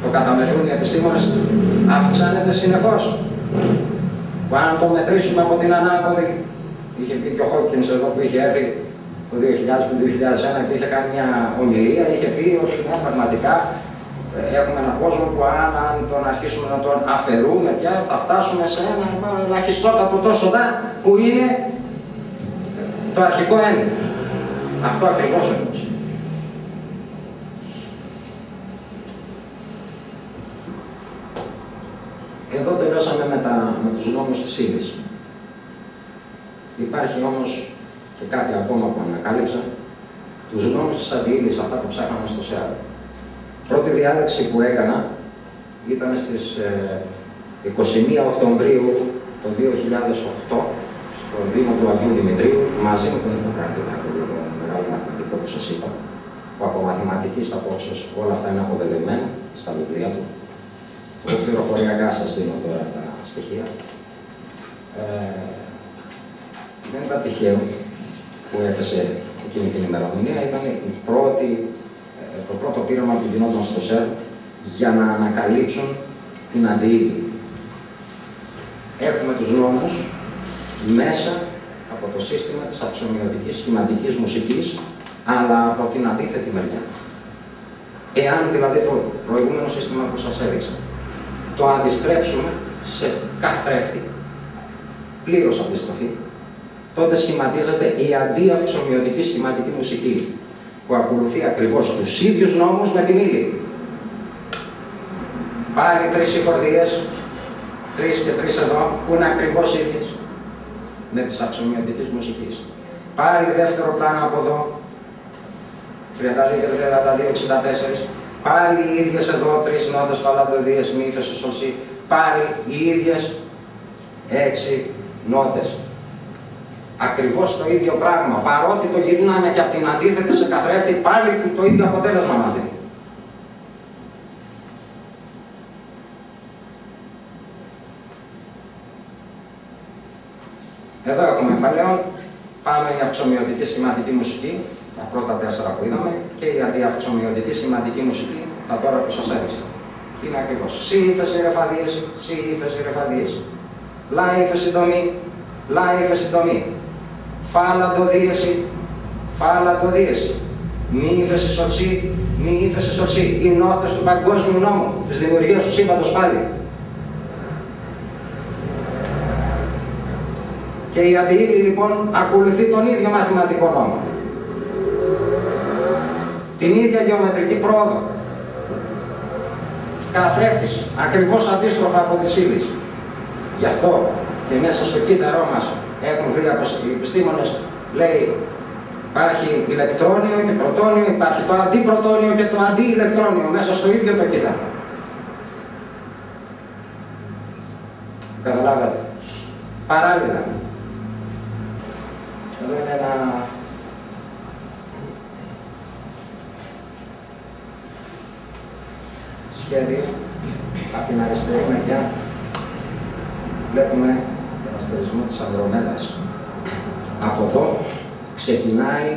[SPEAKER 2] το καταμετρούν οι επιστήμονες, αυξάνεται συνεχώς. Που αν το μετρήσουμε από την ανάποδη, είχε πει και ο Χόκκινς εδώ που είχε έρθει το 2000-2001 και είχε κάνει μια ομιλία, είχε πει ότι πραγματικά έχουμε έναν κόσμο που αν τον αρχίσουμε να τον αφαιρούμε πια, θα φτάσουμε σε ένα ελαχιστότατο τόσο δα που είναι το αρχικό έννοια. Αυτό ακριβώς όμως. Εδώ τελειώσαμε με τους νόμους της ύλης. Υπάρχει όμως και κάτι ακόμα που ανακάλυψα, τους νόμους της αντιύλης, αυτά που ψάχναμε στο ΣΕΑΡ. Πρώτη διάλεξη που έκανα ήταν στις 21 Οκτωβρίου το 2008 στον Δήμο του Αγίου Δημητρίου, μαζί με τον Ιπποκράτη, το μεγάλο μαθηματικό που σας είπα, που από μαθηματικής απόψεως όλα αυτά είναι αποδεδευμένα στα βιβλία του. Εγώ πληροφοριακά σας δίνω τώρα τα στοιχεία. Δεν ήταν τυχαίο που έφεσε εκείνη την ημερομηνία, ήταν το πρώτο πείραμα που γινόταν στο ΣΕΡ για να ανακαλύψουν την αντιύλη. Έχουμε τους νόμους μέσα από το σύστημα της αυξομοιωτικής σχηματικής μουσικής, αλλά από την αντίθετη μεριά. Εάν δηλαδή το προηγούμενο σύστημα που σας έδειξα το αντιστρέψουμε σε καθρέφτη, πλήρως αντιστροφή, τότε σχηματίζεται η αντιαυξομοιωτική σχηματική μουσική, που ακολουθεί ακριβώς τους ίδιους νόμους με την ύλη. Πάλι 3 συγχορδίες, 3 και 3 εδώ, που είναι ακριβώς ίδιες με τις αυξομοιωτικής μουσικής. Πάλι δεύτερο πλάνο από εδώ, 32 και 32, 64. Πάλι οι ίδιες εδώ, 3 νότες, παλατοδίες, μη, ύφεση, σωσί. Πάλι οι ίδιες 6 νότες. Ακριβώς το ίδιο πράγμα. Παρότι το γυρνάμε και από την αντίθετη σε καθρέφτη, πάλι το ίδιο αποτέλεσμα μας δίνει. Εδώ έχουμε παλαιόν, πάμε η αυξομοιωτική σχηματική μουσική, τα πρώτα 4 που είδαμε, και η αντιαυξομοιωτική σχηματική μουσική, τα τώρα που σας έδειξα. Και είναι ακριβώς σι ύφεση ρε φα δίεση, σι ύφεση ρε φα δίεση. Λα ύφεση το μη, λα ύφεση το μη. Φα λα το δίεση, φα λα το δίεση. Μη ύφεση σοτσί, μη ύφεσαι ορσή, οι νότες του παγκόσμιου νόμου, της δημιουργίας του σύμπαντος πάλι. Και η αντιήλη λοιπόν ακολουθεί τον ίδιο μαθηματικό νόμο. Την ίδια γεωμετρική πρόοδο. Καθρέφτης, ακριβώς αντίστροφα από τις ύλες. Γι' αυτό και μέσα στο κύτταρό μας έχουν βρει οι επιστήμονες, λέει, υπάρχει ηλεκτρόνιο και πρωτόνιο, υπάρχει το αντιπρωτόνιο και το αντιηλεκτρόνιο μέσα στο ίδιο το κύτταρο. Καταλάβατε. Παράλληλα. Εδώ είναι ένα σχέδιο. Από την αριστερή μεριά βλέπουμε τον αστερισμό της Ανδρομέδας. Από εδώ ξεκινάει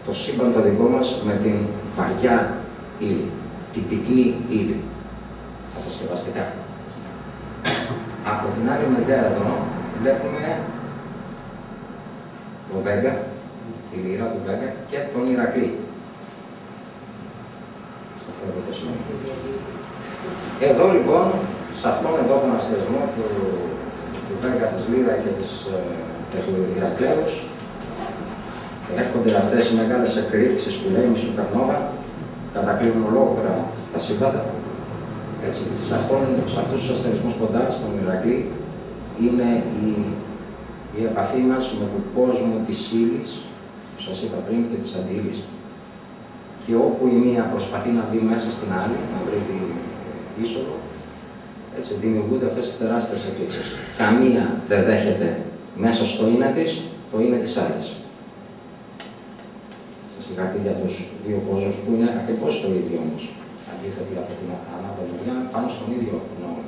[SPEAKER 2] το σύμπαν το δικό μας με την βαριά ύλη, την πυκνή ύλη, κατασκευαστικά. Από την άλλη μεριά εδώ βλέπουμε το Βέγγα, τη λύρα του Βέγγα και τον Ηρακλή. Εδώ λοιπόν, σε αυτόν εδώ τον αστερισμό του Βέγγα, της Λύρα και του Ηρακλέους, έρχονται αυτές οι μεγάλες εκρήξεις που λέει η σουπερνόβα, κατακλείνουν ολόκληρα τα σύμπαντα. Έτσι, σε αυτούς τους αστερισμούς κοντά, στον Ηρακλή, είναι η επαφή μας με τον κόσμο της ύλης, που σας είπα πριν, και της αντιύλης. Και όπου η μία προσπαθεί να μπει μέσα στην άλλη, να βρει είσοδο, έτσι δημιουργούνται αυτές τις τεράστιες εκρήξεις. Καμία δεν δέχεται μέσα στο είναι της, το είναι της άλλης. Σας είχα πει για τους δύο κόσμους που είναι ακριβώς το ίδιο όμως. Αντίθετη από την ανάποδη μεριά, πάνω στον ίδιο νόμο.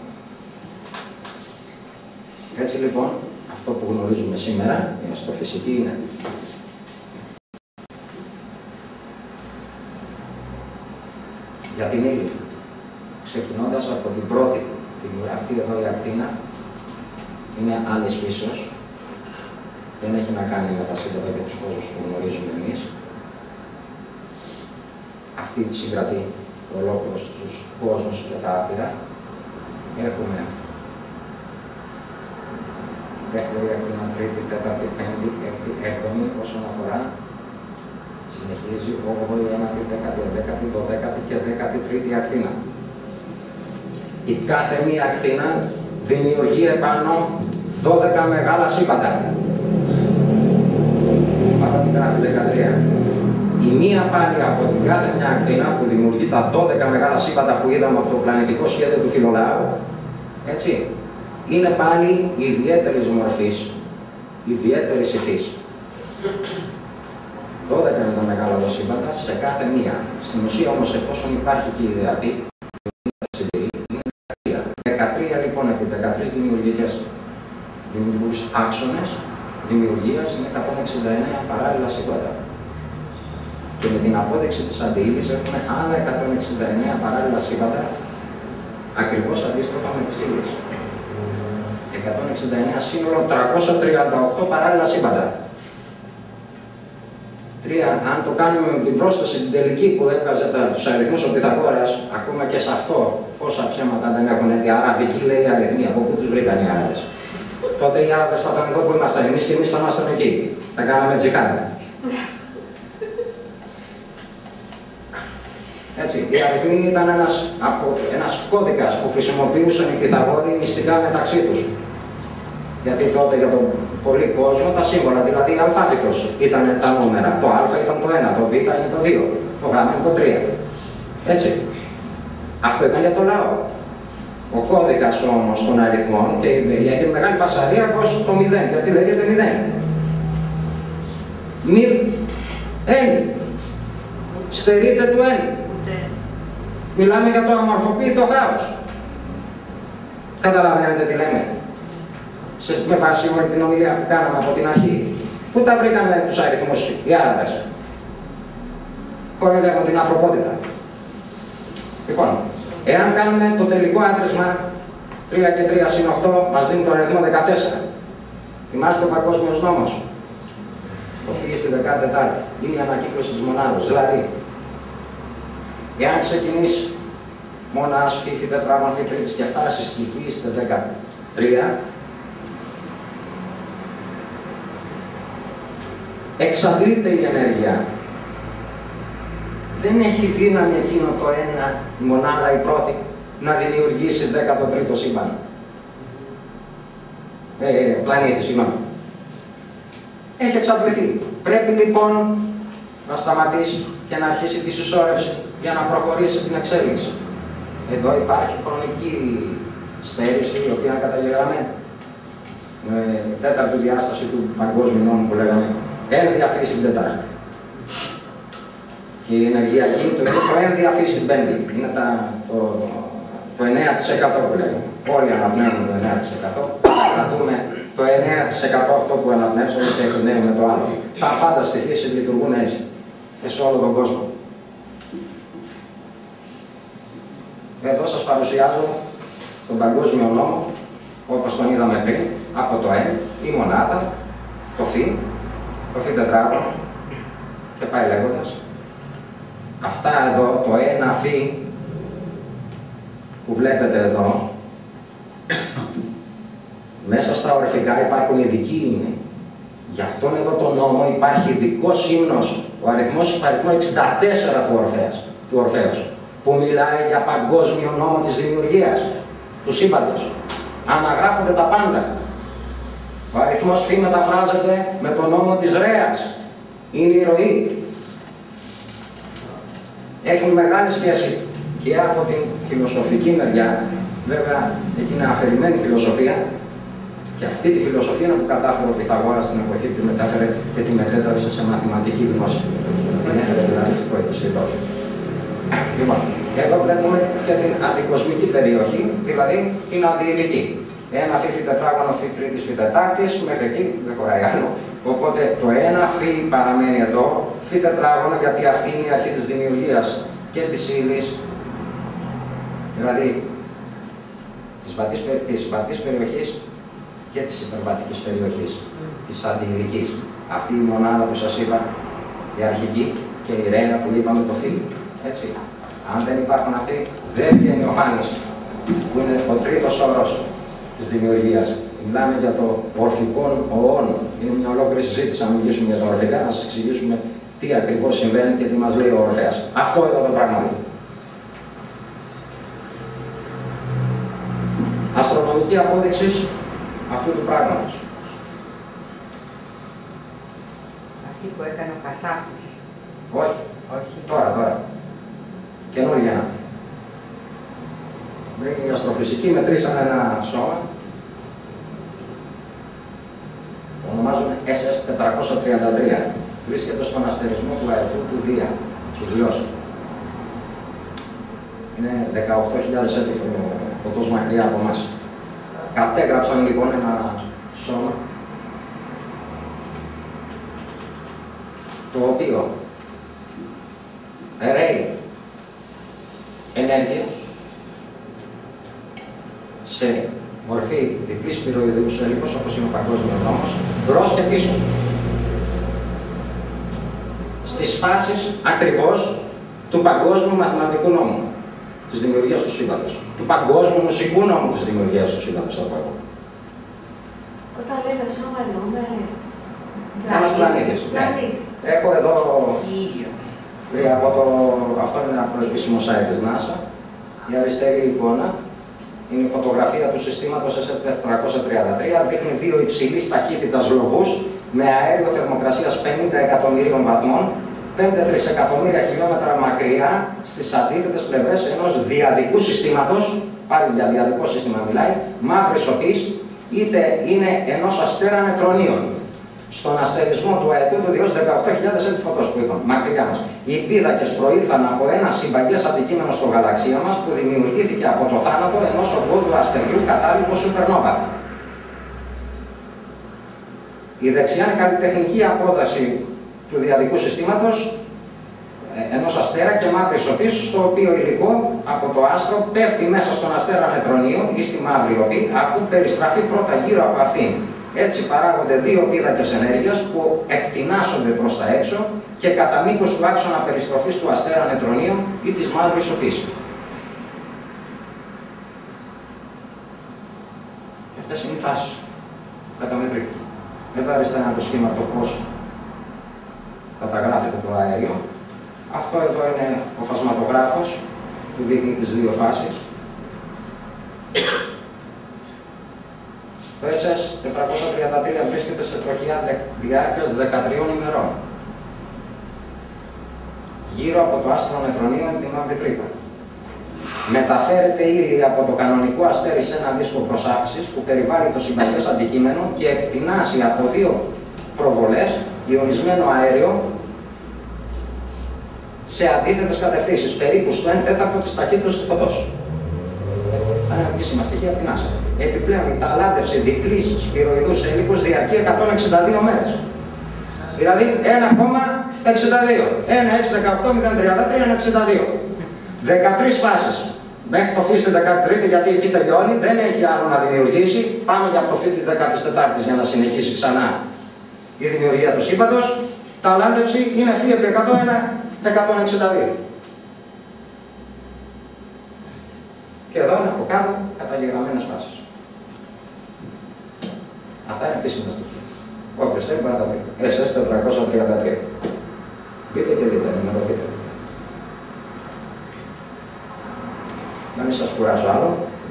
[SPEAKER 2] Έτσι λοιπόν, αυτό που γνωρίζουμε σήμερα, η αστροφυσική, είναι για την ύλη, ξεκινώντας από την πρώτη, αυτή εδώ η ακτίνα, είναι άλλης φύσεως, δεν έχει να κάνει με τα σύμπαντα και τους κόσμους που γνωρίζουμε εμείς. Αυτή συγκρατεί ολόκληρος τους κόσμους και τα άπειρα. Έχουμε δεύτερη ακτίνα, τρίτη, τέταρτη, πέμπτη, έκτη, έβδομη όσον αφορά. Συνεχίζει 8η, 9η, 10η, 11η, 12η και 13η ακτίνα. Η κάθε μία ακτίνα δημιουργεί επάνω 12 μεγάλα σύμπαντα. Πάνω την γράφει 13. Η μία πάλι από την κάθε μια ακτίνα που δημιουργεί τα 12 μεγάλα σύμπαντα που είδαμε από το πλανητικό σχέδιο του Φιλολάου, έτσι, είναι πάλι ιδιαίτερης μορφής, ιδιαίτερης υφής. 12 είναι τα μεγάλα σύμπαντα σε κάθε μία. Στην ουσία όμως, εφόσον υπάρχει και η ιδεατή, είναι 13. 13 λοιπόν επί 13 δημιουργούς άξονες δημιουργίας είναι 169 παράλληλα σύμπαντα. Και με την απόδειξη της αντιήλης έχουμε άλλα 169 παράλληλα σύμπαντα, ακριβώς αντίστροφα με τις ύλες. 169 σύνολο 338 παράλληλα σύμπαντα. Αν το κάνουμε με την πρόσθεση την τελική που έβγαζε τους αριθμούς ο Πυθαγόρας, ακόμα και σε αυτό πόσα ψέματα δεν έχουν δει. Αραβική λέει οι αριθμοί, από πού τους βρήκαν οι Άραβες. Τότε οι Άραβες θα ήταν εδώ που ήμασταν εμείς και εμείς θα ήμασταν εκεί. Θα κάναμε τζιχάντα. Έτσι, οι αριθμοί ήταν ένας κώδικας που χρησιμοποιούσαν οι Πυθαγόροι μυστικά μεταξύ τους. Γιατί τότε για τον πολύ κόσμο τα σύμβολα, δηλαδή αλφάβητος ήταν τα νούμερα. Το α ήταν το 1, το β είναι το 2, το γ είναι το 3. Έτσι. Αυτό ήταν για το λαό. Ο κώδικας όμως των αριθμών και έχει μεγάλη φασαρία πως το 0, γιατί λέγεται 0. Μη εν. Στερείται του εν. Μιλάμε για το αμορφοποίητο χάος. Καταλαβαίνετε τι λέμε. Με βάση όλη την ομιλία που κάναμε από την αρχή. Πού τα βρήκανε τους αριθμούς οι Άραβες. Κοροϊδεύουν την ανθρωπότητα. Λοιπόν, εάν κάνουμε το τελικό άθροισμα 3 και 3 συν 8 μας δίνει τον αριθμό 14. Θυμάστε ο παγκόσμιος νόμος. Το φύγει στη 14η. Είναι η ανακύκλωση της μονάδος. Δηλαδή, Εάν ξεκινήσει μονάς, φύφη, τετράγωνο, τρίτης και φτάσεις στη φύση στα 13, εξαντλείται η ενέργεια. Δεν έχει δύναμη εκείνο το ένα, η μονάδα, η πρώτη, να δημιουργήσει 13ο σύμπαν. Πλανήτη, συγγνώμη. Έχει εξαντληθεί. Πρέπει λοιπόν να σταματήσει και να αρχίσει τη συσσόρευση για να προχωρήσει την εξέλιξη. Εδώ υπάρχει χρονική στέρηση, η οποία είναι καταγεγραμμένη. Με τέταρτη διάσταση του παγκόσμιου νόμου που λέγαμε, ένδια αφήσει την Τετάρτη. Και η ενεργειακή, το ένδια αφήσει την Πέμπτη. Είναι το 9% που λέγαμε. Όλοι αναπνέουμε το 9%. Κρατούμε το 9% αυτό που αναπνεύσαμε και εκπνέουμε το άλλο. Τα πάντα στη φύση λειτουργούν έτσι. Και σε όλο τον κόσμο. Εδώ σας παρουσιάζω τον παγκόσμιο νόμο, όπως τον είδαμε πριν, από το N, η μονάδα, το φι τετράγωνο και πάει λέγοντας. Αυτά εδώ, το ένα φι που βλέπετε εδώ, μέσα στα ορφικά υπάρχουν ειδικοί ύμνοι. Γι' αυτόν εδώ το νόμο υπάρχει ειδικός ύμνος, ο αριθμός υπαριθμό 64 του Ορφέως, που μιλάει για παγκόσμιο νόμο της δημιουργίας, του σύμπαντος. Αναγράφονται τα πάντα. Ο αριθμός φι μεταφράζεται με τον νόμο της Ρέας. Είναι η ροή. Έχουν μεγάλη σχέση και από την φιλοσοφική μεριά, βέβαια εκεί είναι αφηρημένη φιλοσοφία, και αυτή τη φιλοσοφία είναι που κατάφερε ο Πυθαγόρας στην εποχή που μετέφερε και τη μετέτρεψε σε μαθηματική γνώση. Την έφερε δηλαδή στο 20ο. Λοιπόν, εδώ βλέπουμε και την αντικοσμική περιοχή, δηλαδή την αντιειδική. Ένα φι τετράγωνο, φι τρίτης, φι τετάρτης, μέχρι εκεί δεν χωράει άλλο. Οπότε το ένα φι παραμένει εδώ, φι τετράγωνο, γιατί αυτή είναι η αρχή της δημιουργίας και της ύλης, δηλαδή της βατής περιοχής και της υπερβατικής περιοχής, της αντιειδικής. Αυτή η μονάδα που σας είπα, η αρχική και η ρένα που είπαμε το φι, έτσι. Αν δεν υπάρχουν αυτοί, δεν βγαίνει ο Φάνης, που είναι ο τρίτος όρος της δημιουργίας. Μιλάμε για το ορφικό οόν. Είναι μια ολόκληρη συζήτηση να μιλήσουμε για τα ορφικά, να σας εξηγήσουμε τι ακριβώς συμβαίνει και τι μας λέει ο Ορφέας. Αυτό εδώ το πράγμα είναι. Αστρονομική απόδειξη αυτού του πράγματος.
[SPEAKER 3] Αυτή που έκανε ο Κασάπης.
[SPEAKER 2] Όχι. Τώρα. Καινούργια είναι αυτή. Οι αστροφυσικοί μετρήσαν ένα σώμα, το ονομάζουν SS433. Βρίσκεται στον αστερισμό του αετού του Δία, του Διός. Είναι 18.000 έτη φωτός μακριά από εμάς. Κατέγραψαν λοιπόν ένα σώμα, το οποίο ρέει ενέργεια σε μορφή διπλής πυροειδούς έλικος, όπως είναι ο παγκόσμιος νόμος, μπρος και πίσω. Στις φάσεις ακριβώς του παγκόσμιου μαθηματικού νόμου της δημιουργίας του σύμπαντος. Του παγκόσμιου μουσικού νόμου της δημιουργίας του σύμπαντος, θα πω εγώ.
[SPEAKER 4] Όταν λέμε σώμα εννοούμε
[SPEAKER 2] Ένας πλανήτης. Ναι. Έχω εδώ, αυτό είναι από το επίσημο site της NASA, η αριστερή εικόνα. Είναι η φωτογραφία του συστήματος SS433, δείχνει δύο υψηλής ταχύτητας λογούς με αέριο θερμοκρασίας 50 εκατομμυρίων βαθμών, 5 τρισεκατομμύρια χιλιόμετρα μακριά στις αντίθετες πλευρές ενός διαδικού συστήματος, πάλι για διαδικό σύστημα μιλάει, μαύρης οπής, είτε είναι ενός αστέρα νετρονίων. Στον αστερισμό του αετού του Διός 18.000 έτη φωτός που είπαμε, μακριά μας. Οι πίδακες προήλθαν από ένα συμπαγές αντικείμενο στο γαλαξία μας που δημιουργήθηκε από το θάνατο ενός ογκώδου αστεριού κατάλοιπο σούπερνόβα. Η δεξιά είναι καλλιτεχνική απόδοση του διαδικού συστήματος ενός αστέρα και μαύρης οπής, στο οποίο υλικό από το άστρο πέφτει μέσα στον αστέρα νετρονίων ή στη μαύρη οπή, αφού περιστραφεί πρώτα γύρω από αυτήν. Έτσι παράγονται δύο πίδακες ενέργειας που εκτινάσσονται προς τα έξω και κατά μήκος του άξονα περιστροφής του αστέρα νετρονίου ή της μαύρης οπής. Αυτές είναι οι φάσεις που καταμετρήθηκαν. Εδώ αριστερά είναι το σχήμα το πώς καταγράφεται το αέριο. Αυτό εδώ είναι ο φασματογράφος που δείχνει τις δύο φάσεις. Το SS-433 βρίσκεται σε τροχιά διάρκειας 13 ημερών. Γύρω από το άστρο νετρονίου είναι τη μαύρη τρύπα. Μεταφέρεται ύλη από το κανονικό αστέρι σε ένα δίσκο προσάφησης που περιβάλλει το συμπαγές αντικείμενο και εκτινάσει από δύο προβολές ιονισμένο αέριο σε αντίθετες κατευθύνσεις, περίπου στο 1/4 της ταχύτητας του φωτός. Θα είναι επίσημα στοιχεία από την NASA. Επιπλέον, η ταλάντευση διπλής σπυροειδούς έλικος διαρκεί 162 μέρες. Δηλαδή 1,62. 1, 6, 18, 0, 33, 1, 62. 13 φάσεις. Μέχρι το φύση 13η, γιατί εκεί τελειώνει, δεν έχει άλλο να δημιουργήσει. Πάμε για το φύση 14η για να συνεχίσει ξανά η δημιουργία του σύμπαντος. Ταλάντευση είναι φύ επί 101, 162. Και εδώ είναι από κάτω καταγεγραμμένες φάσεις. Αυτά είναι επίσημα στοιχεία. Όποιος θέλει μπορεί να τα πει. SS-433. Μπείτε και δείτε, ενημερωθείτε. Να μην σας κουράσω άλλο.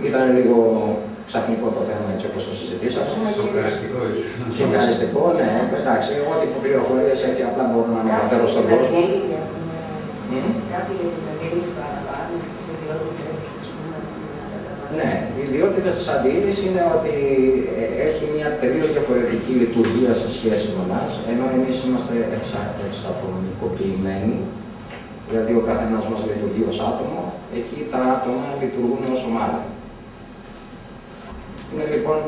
[SPEAKER 2] Ήταν λίγο ξαφνικό το θέμα έτσι όπως το συζητήσαμε.
[SPEAKER 5] Σοκαριστικό.
[SPEAKER 2] Σοκαριστικό, ναι. Εντάξει, ό,τι πληροφορίες έτσι απλά μπορώ να μεταφέρω στον κόσμο.
[SPEAKER 6] Κάτι για την αντίληψη παραπάνω, τις ιδιότητες της, ας πούμε, έτσι.
[SPEAKER 2] Ναι, οι ιδιότητες της αντίληψης είναι ότι έχει μια τελείως διαφορετική λειτουργία σε σχέση με εμάς, ενώ εμείς είμαστε εξατομικοποιημένοι, δηλαδή ο καθένας μας λειτουργεί ως άτομο, εκεί τα άτομα λειτουργούν ως ομάδα. Είναι λοιπόν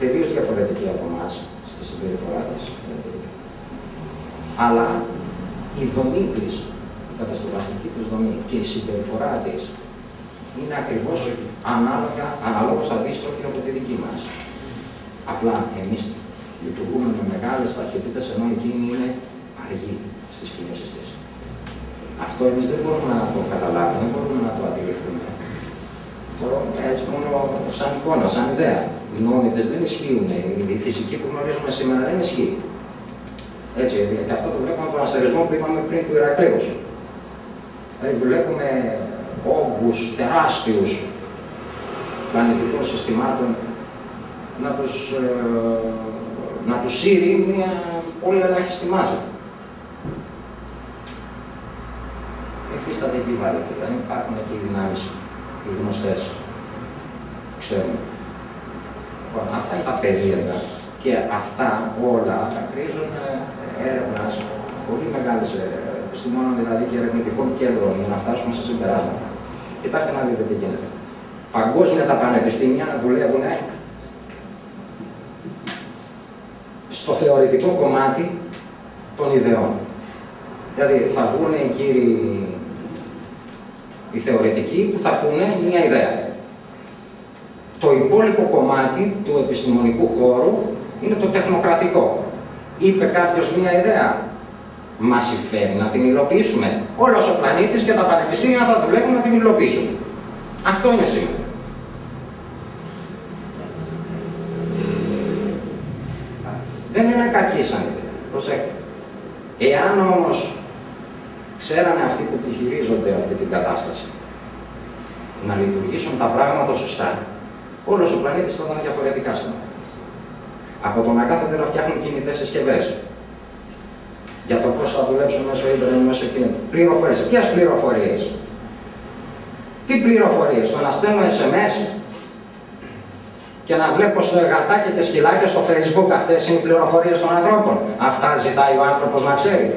[SPEAKER 2] τελείως διαφορετική από εμάς στη συμπεριφορά της. Αλλά η δομή της, η κατασκευαστική της δομή και η συμπεριφορά της είναι ακριβώς αναλόγως αντίστροφη από τη δική μας. Απλά εμείς λειτουργούμε με μεγάλες ταχύτητες, ενώ εκείνη είναι αργή στις κινήσεις της. Αυτό εμείς δεν μπορούμε να το καταλάβουμε, δεν μπορούμε να το αντιληφθούμε. Μπορούμε έτσι μόνο σαν εικόνα, σαν ιδέα. Οι νόμοι της δεν ισχύουν, η φυσική που γνωρίζουμε σήμερα δεν ισχύει. Έτσι, και αυτό το βλέπουμε από τον αστερισμό που είπαμε πριν του Ηρακλέου. Δηλαδή βλέπουμε όγκους τεράστιους πλανητικών συστημάτων να τους σύρει μια πολύ ελάχιστη μάζα. Υφίσταται εκεί βαρύτητα, δηλαδή υπάρχουν εκεί οι δυνάμεις, οι γνωστές, ξέρουμε. Αυτά είναι τα περίεργα και αυτά όλα χρήζουν έρευνας πολύ μεγάλης επιστημόνων, δηλαδή και ερευνητικών κέντρων για να φτάσουμε σε συμπεράσματα. Κοιτάξτε να δείτε τι γίνεται. Παγκόσμια τα πανεπιστήμια δουλεύουν στο θεωρητικό κομμάτι των ιδεών. Δηλαδή θα βγουν οι κύριοι οι θεωρητικοί που θα πούνε μια ιδέα. Το υπόλοιπο κομμάτι του επιστημονικού χώρου είναι το τεχνοκρατικό. Είπε κάποιος μια ιδέα, μας συμφέρει να την υλοποιήσουμε. Όλος ο πλανήτης και τα πανεπιστήμια θα δουλεύουν να την υλοποιήσουν. Αυτό είναι σήμερα. Δεν είναι κακή σαν ιδέα. Προσέξτε. Εάν όμως ξέρανε αυτοί που τη χειρίζονται αυτή την κατάσταση να λειτουργήσουν τα πράγματα σωστά, όλος ο πλανήτης θα ήταν διαφορετικά σήμερα. Από το να κάθονται να φτιάχνουν κινητές συσκευές για το πώς θα δουλέψουν μέσω ίντερνετ, μέσω κινητών. Πληροφορίες. Ποιες πληροφορίες? Τι πληροφορίες? Το να στέλνω SMS και να βλέπω στο γατάκια και σκυλάκια στο Facebook αυτές είναι οι πληροφορίες των ανθρώπων. Αυτά ζητάει ο άνθρωπος να ξέρει.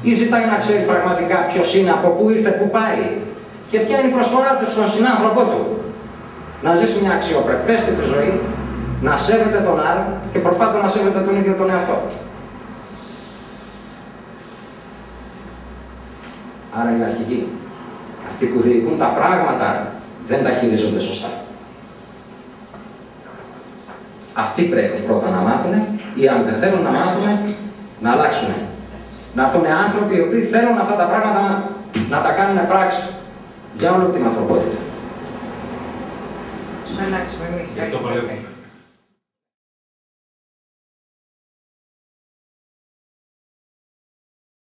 [SPEAKER 2] Ή ζητάει να ξέρει πραγματικά ποιος είναι, από πού ήρθε, πού πάει και ποια είναι η προσφορά του στον συνάνθρωπό του. Να ζήσει μια αξιοπρεπέστητη ζωή, να σέβεται τον άλλον και προπάντων να σέβεται τον ίδιο τον εαυτό. Άρα οι αρχηγοί, αυτοί που διοικούν τα πράγματα, δεν τα χειρίζονται σωστά. Αυτοί πρέπει πρώτα να μάθουν ή αν δεν θέλουν να μάθουν, να αλλάξουν. Να έρθουν άνθρωποι οι οποίοι θέλουν αυτά τα πράγματα να τα κάνουν πράξη για όλη την ανθρωπότητα.
[SPEAKER 3] Σου αλλάξουμε εμείς.
[SPEAKER 5] Γι' αυτό παλεύουμε.